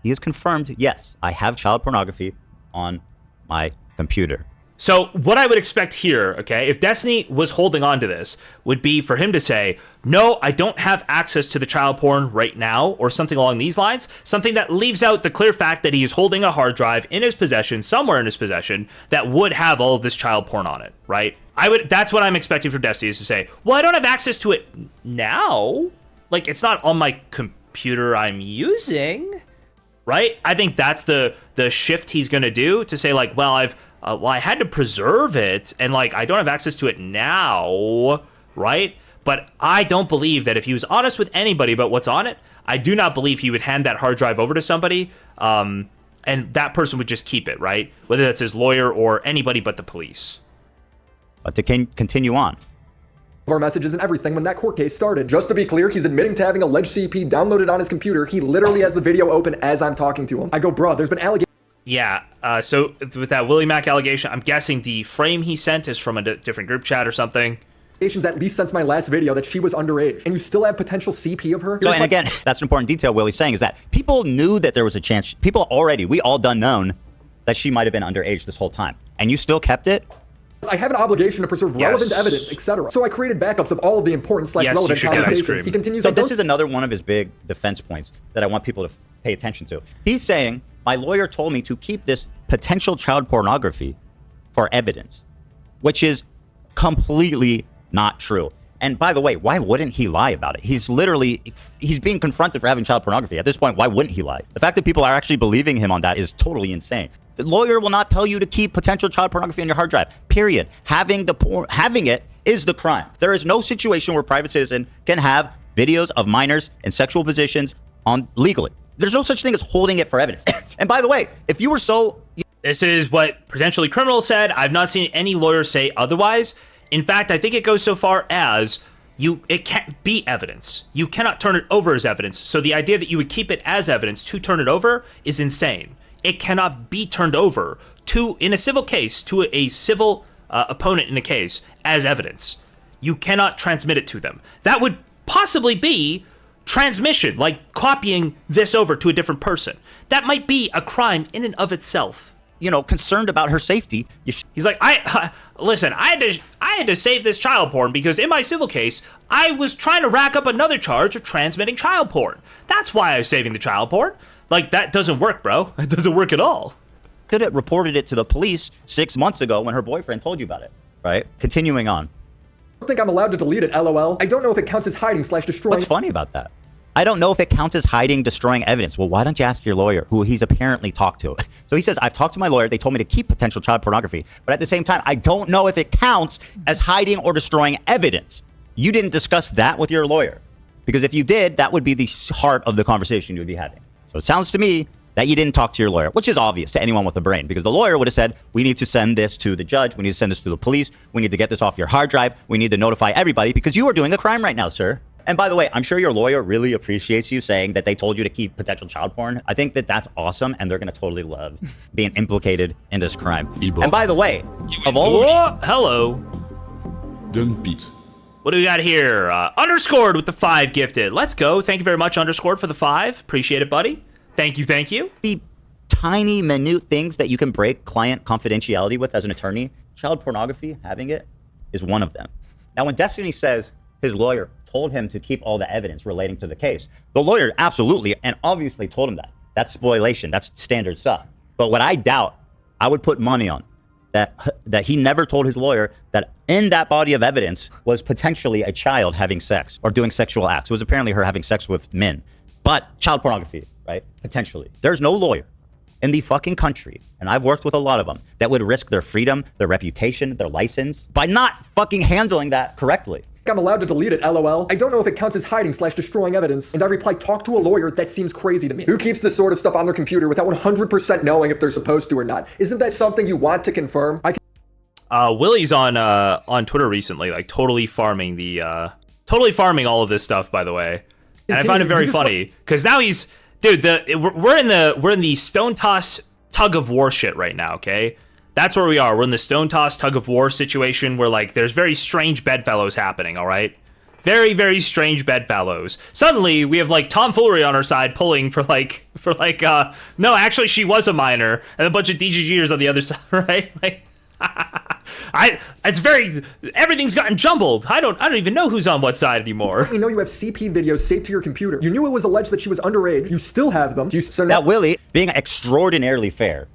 he has confirmed, yes, I have child pornography on my computer. So what I would expect here, okay, if Destiny was holding on to this, would be for him to say, no, I don't have access to the child porn right now, or something along these lines, something that leaves out the clear fact that he is holding a hard drive in his possession, somewhere in his possession, that would have all of this child porn on it, right? That's what I'm expecting from Destiny, is to say, well, I don't have access to it now. Like, it's not on my computer I'm using, right? I think that's the shift he's going to do, to say, like, well, I had to preserve it, and, like, I don't have access to it now, right? But I don't believe that if he was honest with anybody about what's on it, I do not believe he would hand that hard drive over to somebody, and that person would just keep it, right? Whether that's his lawyer or anybody but the police. But to continue on. Our messages and everything when that court case started. Just to be clear, he's admitting to having alleged CP downloaded on his computer. He literally has the video open as I'm talking to him. I go, bro, there's been allegations. Yeah, so with that Willie Mack allegation, I'm guessing the frame he sent is from a different group chat or something. At least since my last video that she was underage, and you still have potential CP of her. So, and again, that's an important detail Willie's saying, is that people knew that there was a chance. We all done known that she might have been underage this whole time, and you still kept it. I have an obligation to preserve relevant evidence, etc. So I created backups of all of the important / relevant conversations. He continues. So this is another one of his big defense points that I want people to pay attention to. He's saying, my lawyer told me to keep this potential child pornography for evidence, which is completely not true. And by the way, why wouldn't he lie about it? He's being confronted for having child pornography. At this point, why wouldn't he lie? The fact that people are actually believing him on that is totally insane. The lawyer will not tell you to keep potential child pornography on your hard drive, period. Having it is the crime. There is no situation where a private citizen can have videos of minors in sexual positions on legally. There's no such thing as holding it for evidence. And by the way, if you were so... This is what potentially criminal said. I've not seen any lawyer say otherwise. In fact, I think it goes so far as it can't be evidence. You cannot turn it over as evidence. So the idea that you would keep it as evidence to turn it over is insane. It cannot be turned over in a civil case to a civil opponent in a case as evidence. You cannot transmit it to them. That would possibly be transmission, like copying this over to a different person. That might be a crime in and of itself. Concerned about her safety. He's like, listen, I had to save this child porn because in my civil case, I was trying to rack up another charge of transmitting child porn. That's why I was saving the child porn. Like, that doesn't work, bro. It doesn't work at all. Could have reported it to the police 6 months ago when her boyfriend told you about it, right? Continuing on. I don't think I'm allowed to delete it, LOL. I don't know if it counts as hiding / destroying. What's funny about that? I don't know if it counts as hiding, destroying evidence. Well, why don't you ask your lawyer, who he's apparently talked to? So he says, I've talked to my lawyer. They told me to keep potential child pornography. But at the same time, I don't know if it counts as hiding or destroying evidence. You didn't discuss that with your lawyer. Because if you did, that would be the heart of the conversation you would be having. So it sounds to me that you didn't talk to your lawyer, which is obvious to anyone with a brain, because the lawyer would have said, we need to send this to the judge. We need to send this to the police. We need to get this off your hard drive. We need to notify everybody because you are doing a crime right now, sir. And by the way, I'm sure your lawyer really appreciates you saying that they told you to keep potential child porn. I think that that's awesome, and they're going to totally love being implicated in this crime. And by the way, of all hello. Dump it. What do we got here? Underscored with the 5 gifted. Let's go. Thank you very much, Underscored, for the 5. Appreciate it, buddy. Thank you. The tiny, minute things that you can break client confidentiality with as an attorney, child pornography, having it, is one of them. Now, when Destiny says his lawyer told him to keep all the evidence relating to the case, the lawyer absolutely and obviously told him that. That's spoliation. That's standard stuff. But what I doubt, I would put money on, that he never told his lawyer that in that body of evidence was potentially a child having sex or doing sexual acts. It was apparently her having sex with men. But child pornography, right? Potentially. There's no lawyer in the fucking country, and I've worked with a lot of them, that would risk their freedom, their reputation, their license by not fucking handling that correctly. I'm allowed to delete it, LOL. I don't know if it counts as hiding / destroying evidence. And I reply, talk to a lawyer. That seems crazy to me. Who keeps this sort of stuff on their computer without 100% knowing if they're supposed to or not? Isn't that something you want to confirm? Willie's on Twitter recently, like totally farming all of this stuff, by the way. And I find it very funny because now he's, dude, we're in the stone toss tug of war shit right now, okay? That's where we are. We're in the stone toss tug of war situation where, like, there's very strange bedfellows happening, all right? Very, very strange bedfellows. Suddenly, we have like tomfoolery on our side pulling for no, actually she was a minor, and a bunch of DGGers on the other side, right? Like, everything's gotten jumbled. I don't even know who's on what side anymore. You know you have CP videos saved to your computer. You knew it was alleged that she was underage. You still have them. So now Willie, being extraordinarily fair,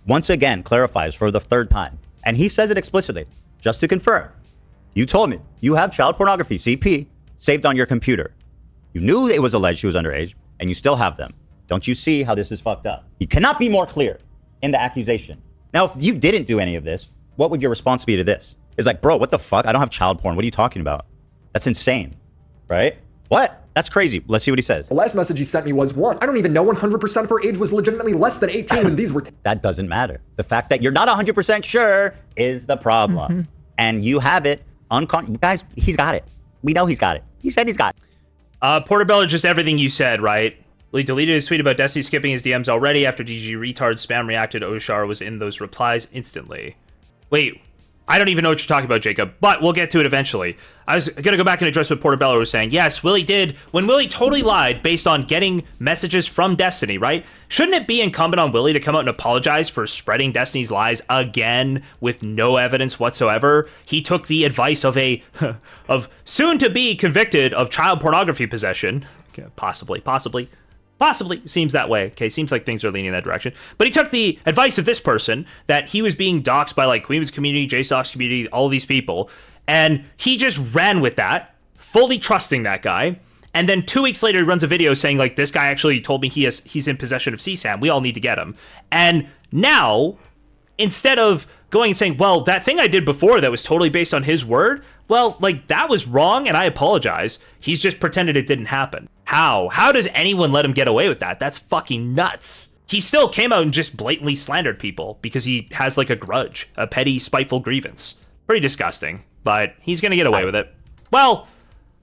once again clarifies for the third time, and he says it explicitly, just to confirm. You told me you have child pornography, CP, saved on your computer. You knew it was alleged she was underage, and you still have them. Don't you see how this is fucked up? You cannot be more clear in the accusation. Now, if you didn't do any of this, what would your response be to this? It's like, bro, what the fuck? I don't have child porn. What are you talking about? That's insane, right? What? That's crazy. Let's see what he says. The last message he sent me was, one, I don't even know 100% of her age was legitimately less than 18 when these were... That doesn't matter. The fact that you're not 100% sure is the problem. And you have it guys, he's got it. We know he's got it. He said he's got it. Portobello, just everything you said, right? He deleted his tweet about Destiny skipping his DMs already after DG retard spam reacted. Oshar was in those replies instantly. Wait, I don't even know what you're talking about, Jacob, but we'll get to it eventually. I was going to go back and address what Portobello was saying. Yes, Willie did. When Willie totally lied based on getting messages from Destiny, right? Shouldn't it be incumbent on Willie to come out and apologize for spreading Destiny's lies again with no evidence whatsoever? He took the advice of of soon to be convicted of child pornography possession. Possibly. Seems that way. Okay, seems like things are leaning in that direction. But he took the advice of this person that he was being doxxed by like Queen's community, JSTLK community, all of these people, and he just ran with that, fully trusting that guy. And then 2 weeks later, he runs a video saying like, this guy actually told me he's in possession of CSAM. We all need to get him. And now, instead of going and saying, well, that thing I did before that was totally based on his word, well, like, that was wrong and I apologize. He's just pretended it didn't happen. How? How does anyone let him get away with that? That's fucking nuts. He still came out and just blatantly slandered people because he has like a grudge, a petty, spiteful grievance. Pretty disgusting, but he's gonna get away with it. Well,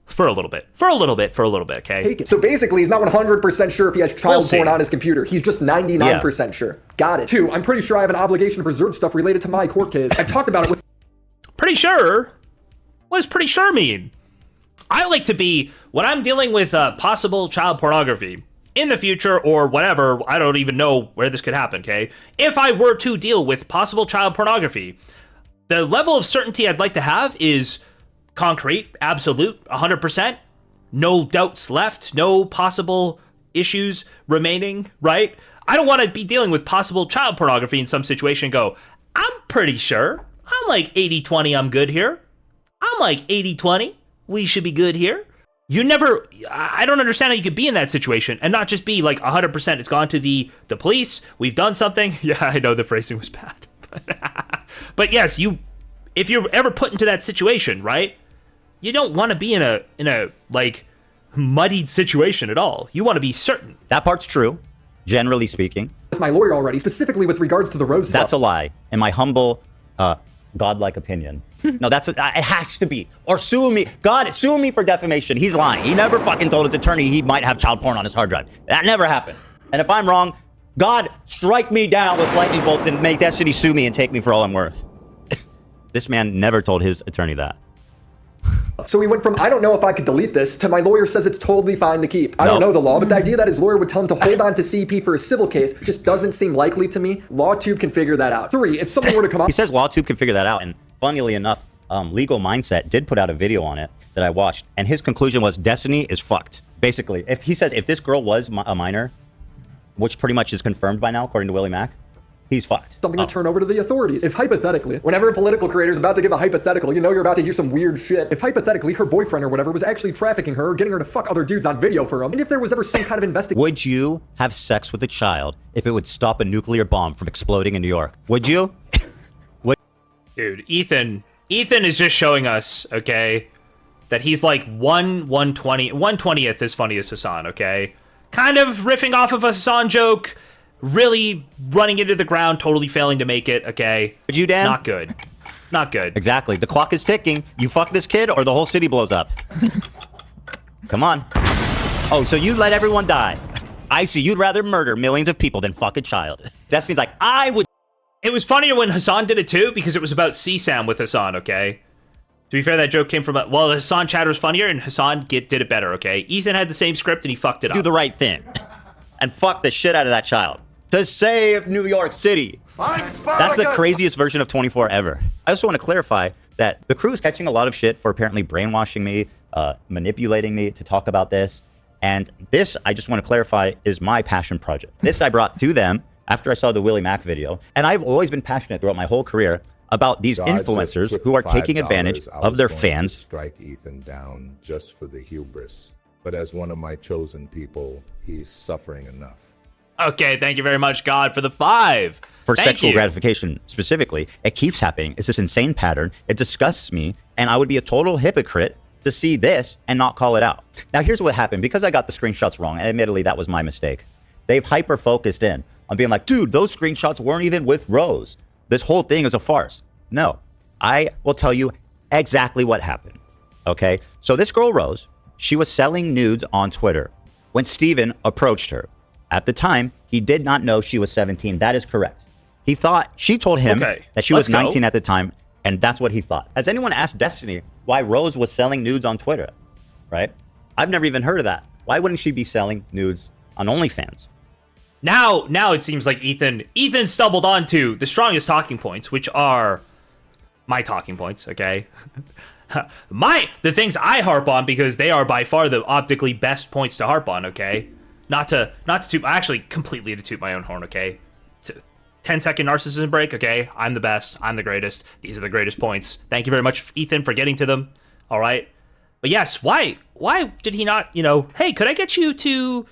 for a little bit, okay? So basically, he's not 100% sure if he has child porn on his computer. He's just 99% sure. Got it. 2, I'm pretty sure I have an obligation to preserve stuff related to my court case. I've talked about it with... Pretty sure? What does pretty sure mean? I like to be, when I'm dealing with possible child pornography in the future or whatever, I don't even know where this could happen, okay? If I were to deal with possible child pornography, the level of certainty I'd like to have is concrete, absolute, 100%, no doubts left, no possible issues remaining, right? I don't want to be dealing with possible child pornography in some situation and go, I'm pretty sure, I'm like 80-20, I'm good here. I'm like 80-20, we should be good here. I don't understand how you could be in that situation and not just be like 100%, it's gone to the police, we've done something. Yeah, I know the phrasing was bad. But yes, if you're ever put into that situation, right? You don't want to be in a like muddied situation at all. You want to be certain. That part's true, generally speaking. With my lawyer already, specifically with regards to the Rose stuff. That's a lie, in my humble, godlike opinion. No, it has to be. Or sue me. God, sue me for defamation. He's lying. He never fucking told his attorney he might have child porn on his hard drive. That never happened. And if I'm wrong, God, strike me down with lightning bolts and make Destiny sue me and take me for all I'm worth. This man never told his attorney that. So we went from, I don't know if I could delete this, to my lawyer says it's totally fine to keep. I don't know the law, but the idea that his lawyer would tell him to hold on to CP for a civil case just doesn't seem likely to me. LawTube can figure that out. 3, if someone were to come up... He says LawTube can figure that out, and funnily enough, Legal Mindset did put out a video on it that I watched, and his conclusion was Destiny is fucked. Basically, he says if this girl was a minor, which pretty much is confirmed by now, according to Willie Mack, he's fucked. Something to turn over to the authorities. If hypothetically, whenever a political creator is about to give a hypothetical, you know you're about to hear some weird shit. If hypothetically her boyfriend or whatever was actually trafficking her or getting her to fuck other dudes on video for him, and if there was ever some kind of investigation... Would you have sex with a child if it would stop a nuclear bomb from exploding in New York? Would you? Dude, Ethan is just showing us, okay, that he's like 1/120th as funny as Hassan, okay? Kind of riffing off of a Hassan joke, really running into the ground, totally failing to make it, okay? Would you, Dan? Not good. Not good. Exactly. The clock is ticking. You fuck this kid or the whole city blows up. Come on. Oh, so you let everyone die. I see. You'd rather murder millions of people than fuck a child. Destiny's like, I would... It was funnier when Hassan did it too, because it was about CSAM with Hassan, okay? To be fair, that joke came from well, the Hassan chatter was funnier, and Hassan did it better. Okay, Ethan had the same script and he fucked it up. Do the right thing and fuck the shit out of that child to save New York City. That's the craziest version of 24 ever. I also want to clarify that the crew is catching a lot of shit for apparently brainwashing me, manipulating me to talk about this. And this, I just want to clarify, is my passion project. This I brought to them after I saw the Willie Mack video. And I've always been passionate throughout my whole career about these influencers who are taking advantage of their fans. Strike Ethan down just for the hubris. But as one of my chosen people, he's suffering enough. Okay, thank you very much, God, for the 5. For Thank sexual you. gratification specifically, it keeps happening. It's this insane pattern. It disgusts me, and I would be a total hypocrite to see this and not call it out. Now, here's what happened. Because I got the screenshots wrong, and admittedly, that was my mistake. They've hyper-focused in on being like, dude, those screenshots weren't even with Rose. This whole thing is a farce. No, I will tell you exactly what happened. Okay, so this girl, Rose, she was selling nudes on Twitter when Steven approached her. At the time, he did not know she was 17. That is correct. He thought, she told him that she was 19 at the time, and that's what he thought. Has anyone asked Destiny why Rose was selling nudes on Twitter? Right? I've never even heard of that. Why wouldn't she be selling nudes on OnlyFans? Now it seems like Ethan stumbled onto the strongest talking points, which are my talking points, okay? The things I harp on because they are by far the optically best points to harp on, okay? Not to toot, actually completely to toot my own horn, okay? 10-second narcissism break, okay? I'm the best. I'm the greatest. These are the greatest points. Thank you very much, Ethan, for getting to them. All right. But yes, why did he not, hey, could I get you to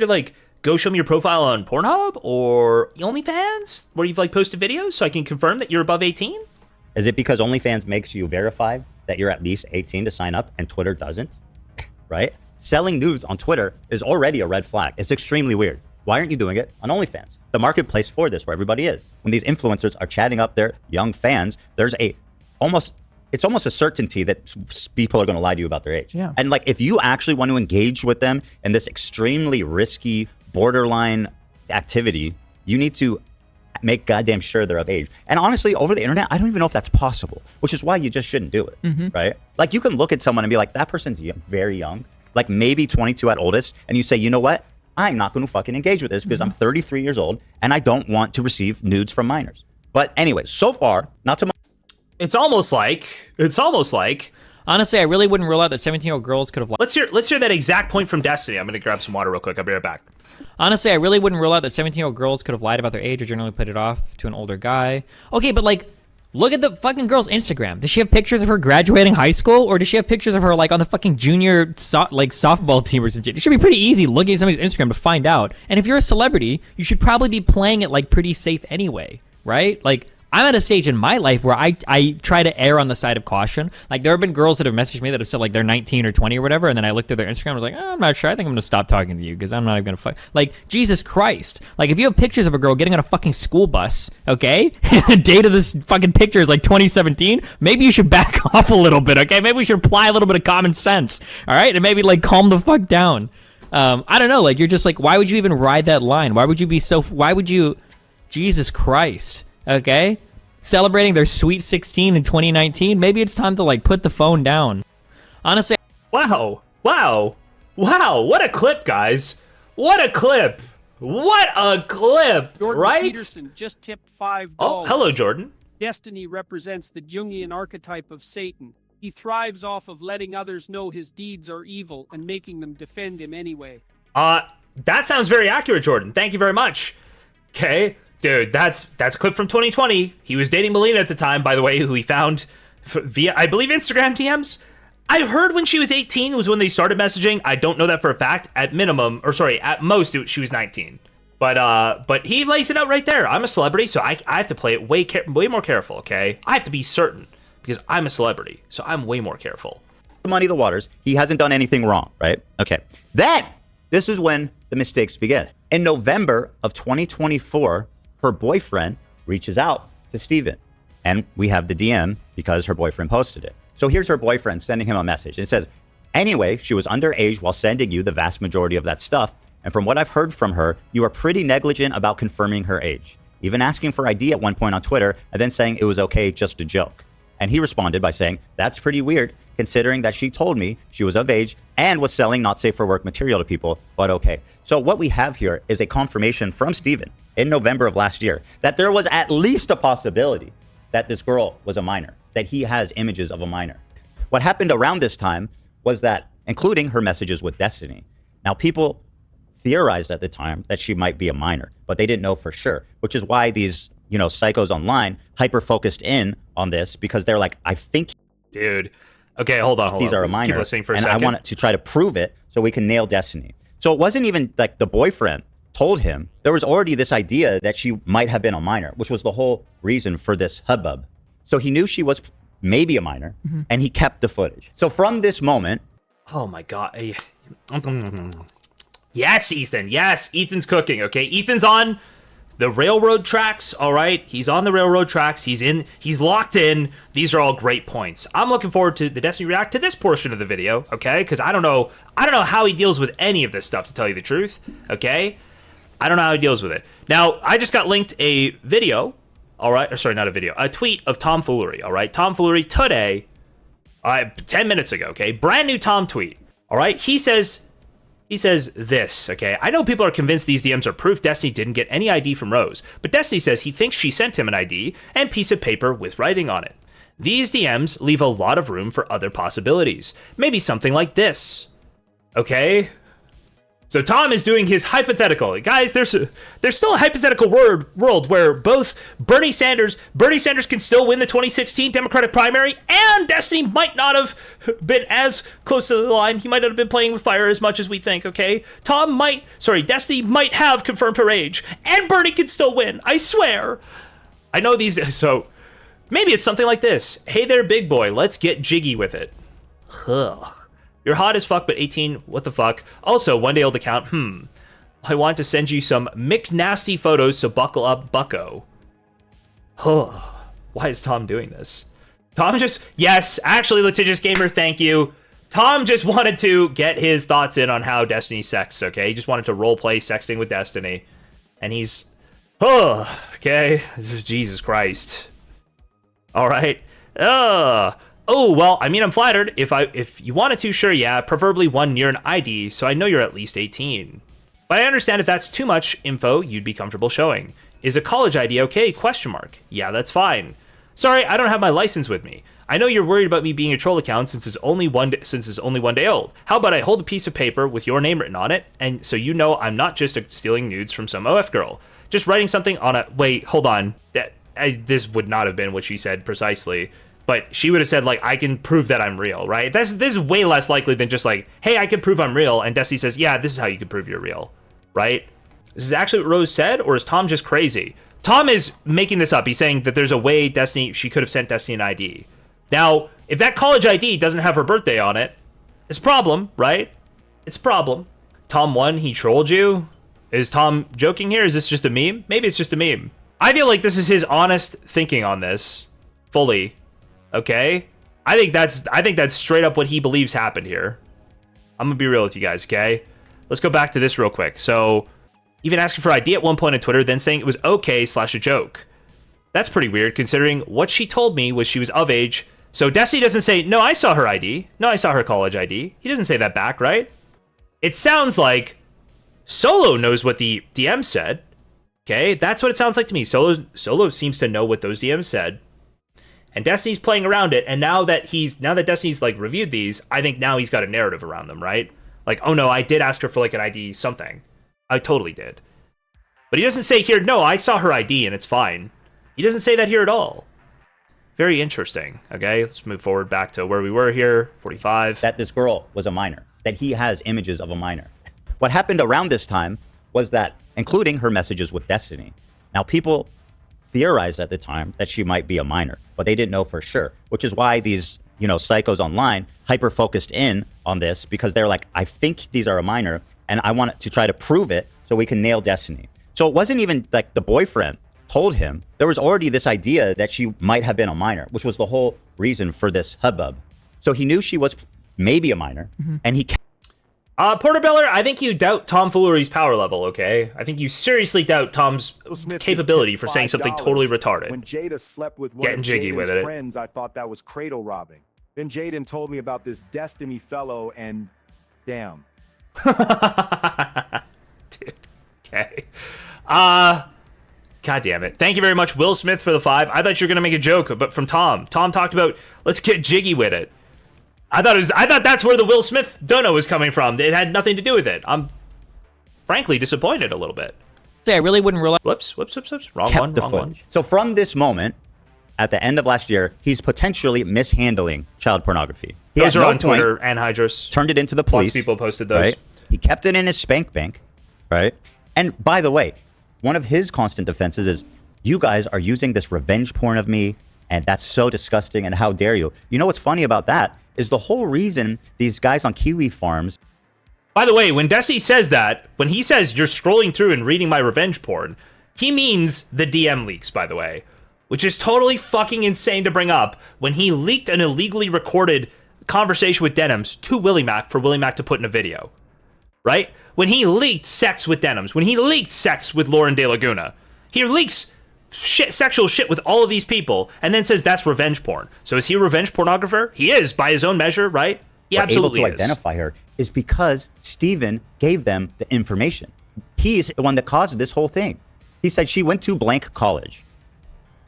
like go show me your profile on Pornhub or OnlyFans where you've like posted videos so I can confirm that you're above 18? Is it because OnlyFans makes you verify that you're at least 18 to sign up and Twitter doesn't? Right? Selling nudes on Twitter is already a red flag. It's extremely weird. Why aren't you doing it on OnlyFans? The marketplace for this, where everybody is. When these influencers are chatting up their young fans, there's it's almost a certainty that people are going to lie to you about their age. Yeah. And like, if you actually want to engage with them in this extremely risky, borderline activity, you need to make goddamn sure they're of age. And honestly, over the internet, I don't even know if that's possible, which is why you just shouldn't do it, right? Like, you can look at someone and be like, that person's very young, like maybe 22 at oldest, and you say, you know what? I'm not going to fucking engage with this because I'm 33 years old and I don't want to receive nudes from minors. But anyway, so far, not to... It's almost like... Honestly, I really wouldn't rule out that 17-year-old girls could have... Let's hear that exact point from Destiny. I'm going to grab some water real quick. I'll be right back. Honestly, I really wouldn't rule out that 17-year-old girls could have lied about their age or generally put it off to an older guy. Okay, but like, look at the fucking girl's Instagram. Does she have pictures of her graduating high school, or does she have pictures of her like on the fucking junior softball team or some shit? It should be pretty easy looking at somebody's Instagram to find out. And if you're a celebrity, you should probably be playing it like pretty safe anyway, right? Like, I'm at a stage in my life where I try to err on the side of caution. Like, there have been girls that have messaged me that have said like they're 19 or 20 or whatever, and then I looked at their Instagram and was like, oh, I'm not sure. I think I'm gonna stop talking to you because I'm not even gonna fuck. Like, Jesus Christ! Like, if you have pictures of a girl getting on a fucking school bus, okay, and the date of this fucking picture is like 2017, maybe you should back off a little bit, okay? Maybe we should apply a little bit of common sense, all right, and maybe like calm the fuck down. I don't know. Like, you're just like, why would you even ride that line? Why would you? Jesus Christ! Okay. Celebrating their Sweet 16 in 2019, maybe it's time to like put the phone down. Honestly, wow, what a clip, guys. What a clip, Jordan right? Peterson just tipped $5. Oh, hello, Jordan. Destiny represents the Jungian archetype of Satan. He thrives off of letting others know his deeds are evil and making them defend him anyway. That sounds very accurate, Jordan. Thank you very much. Okay. Dude, that's a clip from 2020. He was dating Melina at the time, by the way, who he found via, I believe, Instagram DMs. I heard when she was 18 was when they started messaging. I don't know that for a fact. At most, she was 19. But he lays it out right there. I'm a celebrity, so I have to play it way more careful, okay? I have to be certain because I'm a celebrity, so I'm way more careful. Muddy the waters. He hasn't done anything wrong, right? Okay. Then, this is when the mistakes begin. In November of 2024, her boyfriend reaches out to Steven. And we have the DM because her boyfriend posted it. So here's her boyfriend sending him a message. It says, anyway, she was underage while sending you the vast majority of that stuff. And from what I've heard from her, you are pretty negligent about confirming her age. Even asking for ID at one point on Twitter and then saying it was okay, just a joke. And he responded by saying, "That's pretty weird, considering that she told me she was of age and was selling not safe for work material to people, but okay." So what we have here is a confirmation from Steven in November of last year that there was at least a possibility that this girl was a minor, that he has images of a minor. What happened around this time was that, including her messages with Destiny. Now, people theorized at the time that she might be a minor, but they didn't know for sure, which is why these, psychos online hyper-focused in on this, because they're like, I think... Dude. Okay, hold on. These are a minor, Keep listening for a and second. I want to try to prove it so we can nail Destiny. So it wasn't even like the boyfriend told him. There was already this idea that she might have been a minor, which was the whole reason for this hubbub. So he knew she was maybe a minor, and he kept the footage. So from this moment... Oh my God. Yes, Ethan. Yes, Ethan's cooking, okay? Ethan's on the railroad tracks, all right? He's on the railroad tracks. He's locked in. These are all great points. I'm looking forward to the Destiny react to this portion of the video, okay? Because I don't know how he deals with any of this stuff, to tell you the truth, okay? I don't know how he deals with it. Now, I just got linked a video, all right? Or sorry, not a video, a tweet of tomfoolery, all right? Tomfoolery today, 10 minutes ago, okay? Brand new Tom tweet, all right? He says this, okay? "I know people are convinced these DMs are proof Destiny didn't get any ID from Rose, but Destiny says he thinks she sent him an ID and piece of paper with writing on it. These DMs leave a lot of room for other possibilities. Maybe something like this." Okay? So Tom is doing his hypothetical. Guys, there's still a hypothetical world where both Bernie Sanders can still win the 2016 Democratic primary, and Destiny might not have been as close to the line. He might not have been playing with fire as much as we think, okay? Destiny might have confirmed her age, and Bernie can still win. I swear. I know these, so maybe it's something like this. "Hey there, big boy, let's get jiggy with it. Ugh. You're hot as fuck, but 18, what the fuck? Also, one day old account, I want to send you some McNasty photos, so buckle up, bucko." Why is Tom doing this? Yes, actually, litigious gamer, thank you. Tom just wanted to get his thoughts in on how Destiny sexts, okay? He just wanted to roleplay sexting with Destiny. And he's, okay, Jesus Christ. All right. Oh, well, I mean, I'm flattered. If you wanted to, sure, yeah, preferably one near an ID, so I know you're at least 18. But I understand if that's too much info you'd be comfortable showing. Is a college ID okay? ? Yeah, that's fine. Sorry, I don't have my license with me. I know you're worried about me being a troll account since it's only one day old. How about I hold a piece of paper with your name written on it, and so you know I'm not just stealing nudes from some OF girl. Just writing something on a... Wait, hold on. This would not have been what she said precisely. But she would have said, like, I can prove that I'm real, right? This is way less likely than just like, hey, I can prove I'm real. And Destiny says, yeah, this is how you can prove you're real, right? This is actually what Rose said, or is Tom just crazy? Tom is making this up. He's saying that there's a way she could have sent Destiny an ID. Now, if that college ID doesn't have her birthday on it, it's a problem, right? It's a problem. Tom won, he trolled you. Is Tom joking here? Is this just a meme? Maybe it's just a meme. I feel like this is his honest thinking on this, fully. Okay, I think that's straight up what he believes happened here. I'm gonna be real with you guys, okay? Let's go back to this real quick. So, even asking for ID at one point on Twitter, then saying it was okay / a joke. That's pretty weird, considering what she told me was she was of age. So Destiny doesn't say, no, I saw her ID. No, I saw her college ID. He doesn't say that back, right? It sounds like Solo knows what the DM said. Okay, that's what it sounds like to me. Solo seems to know what those DMs said. And Destiny's playing around it, and now that Destiny's like reviewed these, I think now he's got a narrative around them, right? Like, oh no, I did ask her for like an ID something. I totally did. But he doesn't say here, no, I saw her ID and it's fine. He doesn't say that here at all. Very interesting. Okay, let's move forward back to where we were here, 45. That this girl was a minor, that he has images of a minor. What happened around this time was that, including her messages with Destiny. Now, people theorized at the time that she might be a minor, but they didn't know for sure, which is why these, psychos online hyper-focused in on this, because they're like, I think these are a minor, and I want to try to prove it so we can nail Destiny. So it wasn't even like the boyfriend told him. There was already this idea that she might have been a minor, which was the whole reason for this hubbub. So he knew she was maybe a minor, and he... Portobello, I think you doubt tomfoolery's power level, okay? I think you seriously doubt Tom's capability for saying something totally retarded. When Jada slept with one Getting of jiggy with it. friends, I thought that was cradle robbing. Then Jaden told me about this Destiny fellow, and damn. Dude, okay. God damn it. Thank you very much, Will Smith, for the 5. I thought you were gonna make a joke, but from Tom. Tom talked about, let's get jiggy with it. I thought that's where the Will Smith dono was coming from. It had nothing to do with it. I'm frankly disappointed a little bit. I really wouldn't rule out. Whoops. Wrong one. So from this moment, at the end of last year, he's potentially mishandling child pornography. Those are on Twitter and Hydrus. Turned it into the police. Lots of people posted those. Right? He kept it in his spank bank, right? And by the way, one of his constant defenses is, you guys are using this revenge porn of me, and that's so disgusting, and how dare you? You know what's funny about that is the whole reason these guys on Kiwi farms. By the way, when Desi says that, when he says you're scrolling through and reading my revenge porn, he means the DM leaks, by the way, which is totally fucking insane to bring up when he leaked an illegally recorded conversation with Denims to Willie Mac for Willie Mac to put in a video, right? When he leaked sex with Denims, when he leaked sex with Lauren De Laguna, he leaks sexual shit with all of these people and then says that's revenge porn. So is he a revenge pornographer? He is, by his own measure, right? He absolutely able to identify her is because Steven gave them the information. He's the one that caused this whole thing. He said she went to blank college.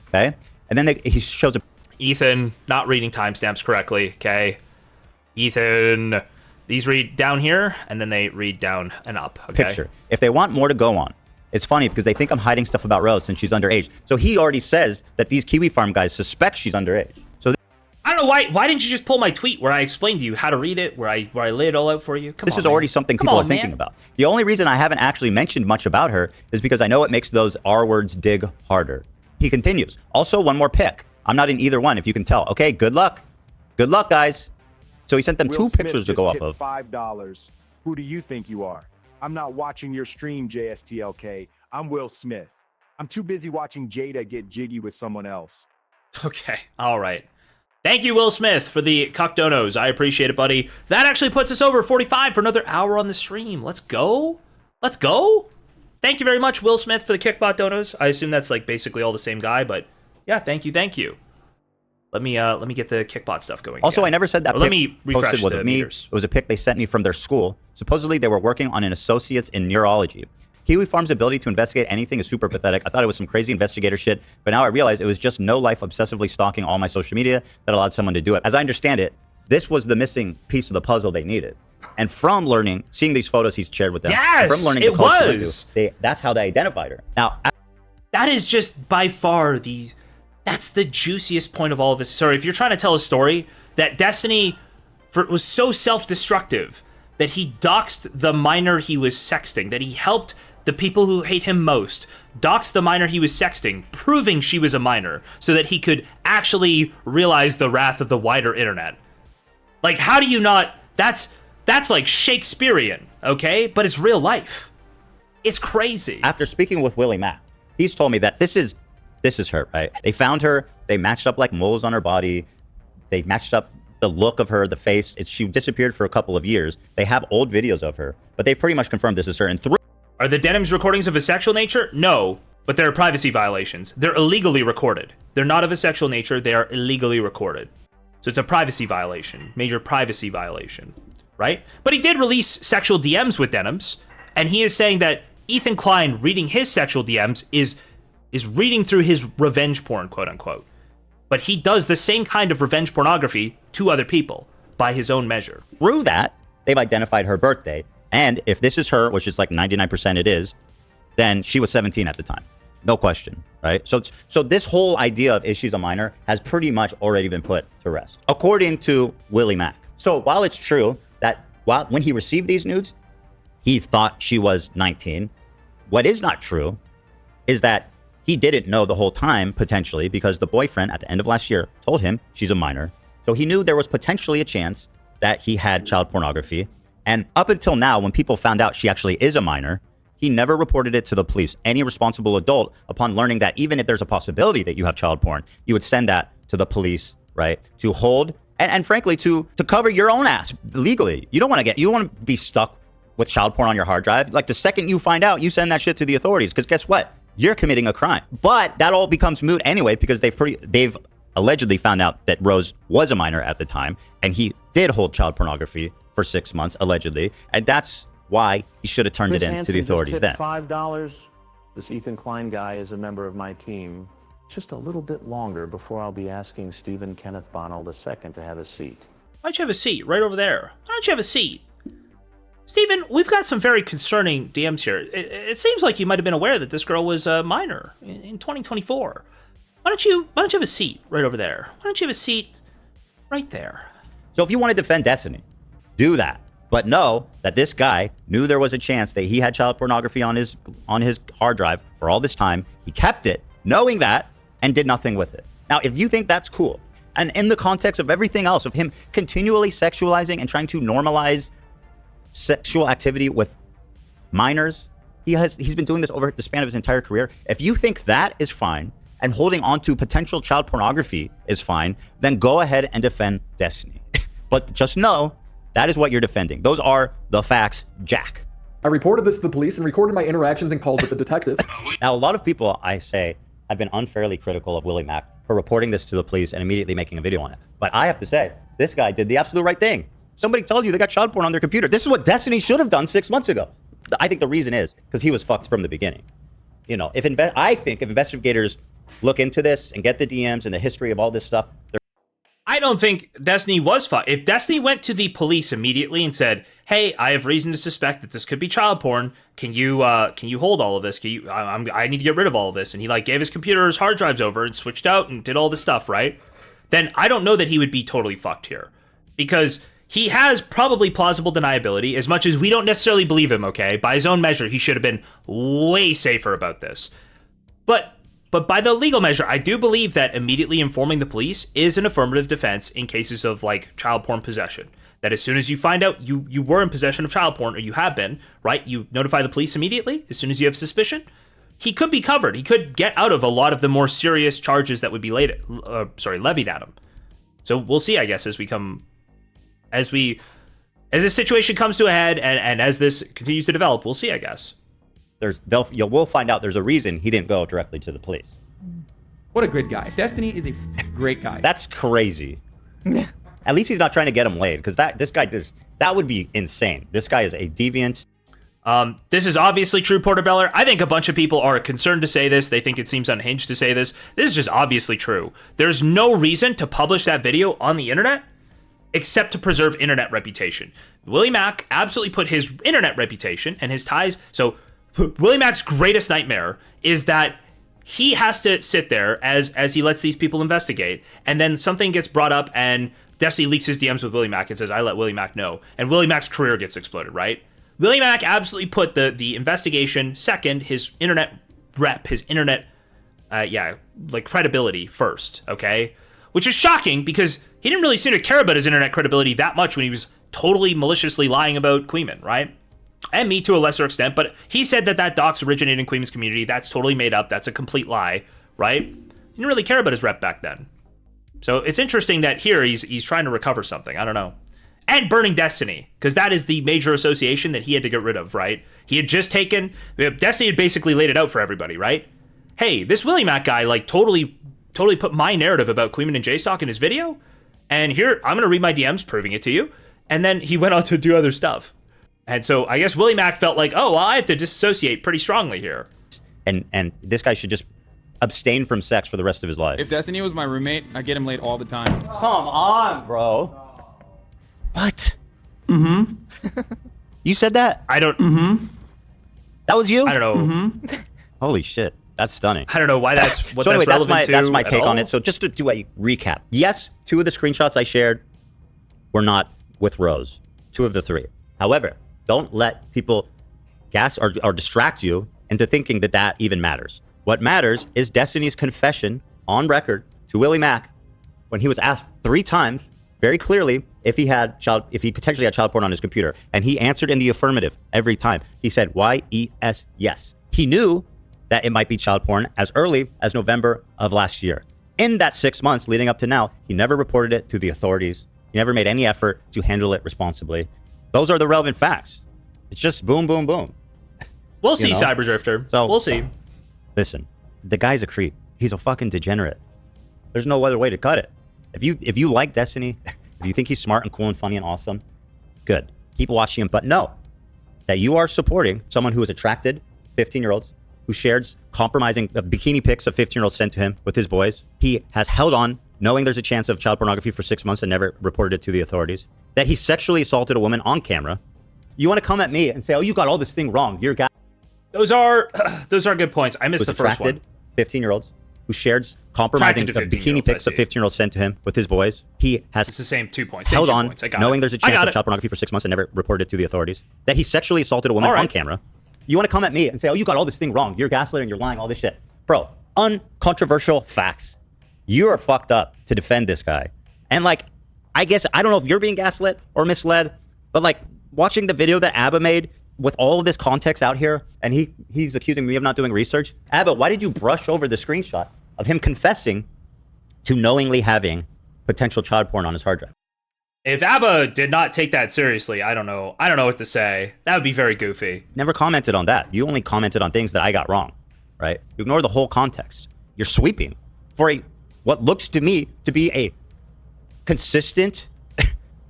Okay? And then he shows a... Ethan, not reading timestamps correctly, okay? Ethan, these read down here, and then they read down and up, okay? Picture. If they want more to go on, it's funny because they think I'm hiding stuff about Rose since she's underage. So he already says that these Kiwi Farm guys suspect she's underage. So I don't know why didn't you just pull my tweet where I explained to you how to read it, where I lay it all out for you? This is already something people are thinking about. The only reason I haven't actually mentioned much about her is because I know it makes those R words dig harder. He continues. Also, one more pick. I'm not in either one, if you can tell. Okay, good luck. Good luck, guys. So he sent them two pictures to go off of. $5. Who do you think you are? I'm not watching your stream, JSTLK. I'm Will Smith. I'm too busy watching Jada get jiggy with someone else. Okay, all right. Thank you, Will Smith, for the cuck donos. I appreciate it, buddy. That actually puts us over 45 for another hour on the stream. Let's go. Let's go. Thank you very much, Will Smith, for the Kickbot donos. I assume that's like basically all the same guy, but yeah, thank you. Let me get the Kickbot stuff going. Also, again. I never said that. Let me refresh posted wasn't me. Meters. It was a pic they sent me from their school. Supposedly, they were working on an associate's in neurology. Kiwi Farm's ability to investigate anything is super pathetic. I thought it was some crazy investigator shit, but now I realize it was just no life obsessively stalking all my social media that allowed someone to do it. As I understand it, this was the missing piece of the puzzle they needed. And from learning, seeing these photos he's shared with them, yes, from learning it was. That's how they identified her. Now, that is just by far that's the juiciest point of all of this. Sorry, if you're trying to tell a story that Destiny was so self-destructive that he doxed the minor he was sexting, that he helped the people who hate him most doxed the minor he was sexting, proving she was a minor, so that he could actually realize the wrath of the wider internet. Like, how do you not... That's like Shakespearean, okay? But it's real life. It's crazy. After speaking with Willie Mack, he's told me that this is her, right? They found her, they matched up like moles on her body, they matched up the look of her, the face. She disappeared for a couple of years. They have old videos of her, but they've pretty much confirmed this is her. And are the Denims recordings of a sexual nature? No, but they're privacy violations. They're illegally recorded. They're not of a sexual nature, they are illegally recorded. So it's a privacy violation, major privacy violation, right? But he did release sexual DMs with Denims, and he is saying that Ethan Klein reading his sexual DMs is reading through his revenge porn, quote unquote. But he does the same kind of revenge pornography to other people by his own measure. Through that, they've identified her birthday. And if this is her, which is like 99% it is, then she was 17 at the time. No question, right? So this whole idea of is she's a minor has pretty much already been put to rest, according to Willie Mack. So while it's true that when he received these nudes, he thought she was 19, what is not true is that he didn't know the whole time, potentially, because the boyfriend at the end of last year told him she's a minor. So he knew there was potentially a chance that he had child pornography. And up until now, when people found out she actually is a minor, he never reported it to the police. Any responsible adult, upon learning that even if there's a possibility that you have child porn, you would send that to the police, right? To hold and frankly, to cover your own ass legally. You don't want to be stuck with child porn on your hard drive, like the second you find out, you send that shit to the authorities, because guess what? You're committing a crime. But that all becomes moot anyway, because they've allegedly found out that Rose was a minor at the time, and he did hold child pornography for 6 months, allegedly, and that's why he should have turned it in to the authorities then. $5. This Ethan Klein guy is a member of my team. Just a little bit longer before I'll be asking Stephen Kenneth Bonnell II to have a seat. Why don't you have a seat right over there? Why don't you have a seat? Stephen, we've got some very concerning DMs here. It seems like you might have been aware that this girl was a minor in 2024. Why don't you have a seat right over there? Why don't you have a seat right there? So if you want to defend Destiny, do that. But know that this guy knew there was a chance that he had child pornography on his hard drive for all this time. He kept it, knowing that, and did nothing with it. Now, if you think that's cool, and in the context of everything else, of him continually sexualizing and trying to normalize sexual activity with minors, he's been doing this over the span of his entire career. If you think that is fine, and holding on to potential child pornography is fine, then go ahead and defend Destiny. But just know, that is what you're defending. Those are the facts, Jack. I reported this to the police and recorded my interactions and calls with the detective. Now, a lot of people, I say, have been unfairly critical of Willie Mack for reporting this to the police and immediately making a video on it. But I have to say, this guy did the absolute right thing. Somebody told you they got child porn on their computer. This is what Destiny should have done 6 months ago. I think the reason is because he was fucked from the beginning. You know, I think if investigators look into this and get the DMs and the history of all this stuff, I don't think Destiny was fucked. If Destiny went to the police immediately and said, "Hey, I have reason to suspect that this could be child porn. Can you hold all of this? I need to get rid of all of this." And he like gave his computer, his hard drives over and switched out and did all this stuff, right? Then I don't know that he would be totally fucked here, because he has probably plausible deniability, as much as we don't necessarily believe him. Okay, by his own measure, he should have been way safer about this, but by the legal measure, I do believe that immediately informing the police is an affirmative defense in cases of like child porn possession. That as soon as you find out you were in possession of child porn, or you have been, right? You notify the police immediately as soon as you have suspicion. He could be covered. He could get out of a lot of the more serious charges that would be levied at him. So we'll see, I guess, as this situation comes to a head and as this continues to develop, we'll see, I guess. We'll find out there's a reason he didn't go directly to the police. What a good guy. Destiny is a great guy. That's crazy. At least he's not trying to get him laid, because that would be insane. This guy is a deviant. This is obviously true, Porterbello. I think a bunch of people are concerned to say this. They think it seems unhinged to say this. This is just obviously true. There's no reason to publish that video on the internet except to preserve internet reputation. Willie Mack absolutely put his internet reputation and his ties. So Willie Mack's greatest nightmare is that he has to sit there as he lets these people investigate, and then something gets brought up and Destiny leaks his DMs with Willie Mack and says, "I let Willie Mack know," and Willie Mack's career gets exploded, right? Willie Mack absolutely put the investigation second, his internet rep, his internet, credibility first, okay? Which is shocking, because he didn't really seem to care about his internet credibility that much when he was totally maliciously lying about Queeman, right? And me to a lesser extent, but he said that docs originated in Queeman's community. That's totally made up. That's a complete lie, right? He didn't really care about his rep back then. So it's interesting that here he's trying to recover something. I don't know. And burning Destiny, because that is the major association that he had to get rid of, right? He had just taken... Destiny had basically laid it out for everybody, right? Hey, this Willie Mack guy, like, totally put my narrative about Queeman and JSTLK in his video, and here, I'm going to read my DMs proving it to you. And then he went on to do other stuff. And so I guess Willie Mack felt like, oh, well, I have to disassociate pretty strongly here. And this guy should just abstain from sex for the rest of his life. If Destiny was my roommate, I'd get him laid all the time. Come on, bro. What? Mm-hmm. You said that? I don't... Mm-hmm. That was you? I don't know. Mm-hmm. Holy shit. That's stunning. I don't know why that's what so anyway, that's relevant to. That's my take all. on it. So just to do a recap. Yes, 2 of the screenshots I shared were not with Rose. 2 of the 3. However, don't let people gas or distract you into thinking that even matters. What matters is Destiny's confession on record to Willie Mack when he was asked 3 times very clearly if he potentially had child porn on his computer, and he answered in the affirmative every time. He said YES, yes. He knew that it might be child porn as early as November of last year. In that 6 months leading up to now, he never reported it to the authorities. He never made any effort to handle it responsibly. Those are the relevant facts. It's just boom, boom, boom. We'll see, know? Cyberdrifter. So We'll see. Listen, the guy's a creep. He's a fucking degenerate. There's no other way to cut it. If you like Destiny, if you think he's smart and cool and funny and awesome, good. Keep watching him. But know that you are supporting someone who is attracted 15-year-olds, who shares compromising bikini pics of 15-year-olds sent to him with his boys. He has held on, knowing there's a chance of child pornography for 6 months and never reported it to the authorities. That he sexually assaulted a woman on camera. You want to come at me and say, oh, you got all this thing wrong. You're a guy. Those are good points. I missed the first one. 15-year-olds who shared compromising bikini pics of 15-year-olds sent to him with his boys. He has it's the same 2 points. held on, points. I got knowing it. there's a chance of child pornography for 6 months and never reported it to the authorities. That he sexually assaulted a woman on camera. You want to come at me and say, oh, you got all this thing wrong. You're a gaslighter and you're lying, all this shit. Bro, uncontroversial facts. You are fucked up to defend this guy. And like, I guess, I don't know if you're being gaslit or misled, but like watching the video that Abba made with all of this context out here, and he's accusing me of not doing research. Abba, why did you brush over the screenshot of him confessing to knowingly having potential child porn on his hard drive? If Abba did not take that seriously, I don't know what to say. That would be very goofy. Never commented on that. You only commented on things that I got wrong, right? You ignore the whole context. You're sweeping for what looks to me to be a consistent,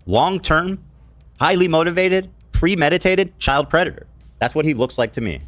long-term, highly motivated, premeditated child predator. That's what he looks like to me.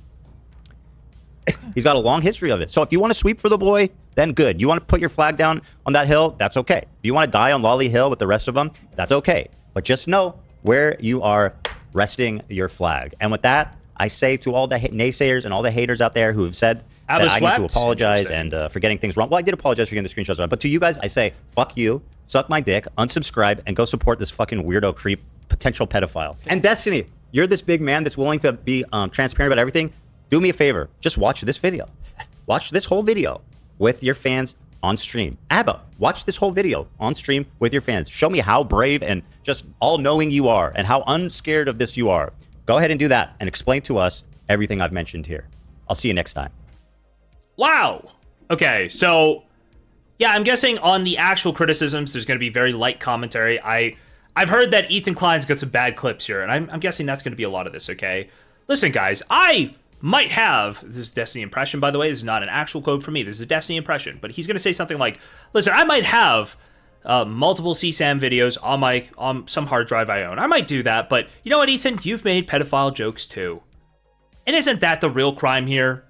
He's got a long history of it. So if you want to sweep for the boy, then good. You want to put your flag down on that hill, that's okay. If you want to die on Lolly Hill with the rest of them, that's okay. But just know where you are resting your flag. And with that, I say to all the naysayers and all the haters out there who have said that I need to apologize and for getting things wrong. Well, I did apologize for getting the screenshots wrong. But to you guys, I say, fuck you, suck my dick, unsubscribe, and go support this fucking weirdo creep, potential pedophile. And Destiny, you're this big man that's willing to be transparent about everything. Do me a favor. Just watch this video. Watch this whole video with your fans on stream. Abba, watch this whole video on stream with your fans. Show me how brave and just all-knowing you are and how unscared of this you are. Go ahead and do that and explain to us everything I've mentioned here. I'll see you next time. Wow. Okay, so yeah, I'm guessing on the actual criticisms, there's going to be very light commentary. I've heard that Ethan Klein's got some bad clips here, and I'm guessing that's going to be a lot of this, okay? Listen, guys, I might have, this is Destiny impression, by the way, this is not an actual quote from me, this is a Destiny impression, but he's going to say something like, listen, I might have multiple CSAM videos on some hard drive I own. I might do that, but you know what, Ethan? You've made pedophile jokes too. And isn't that the real crime here?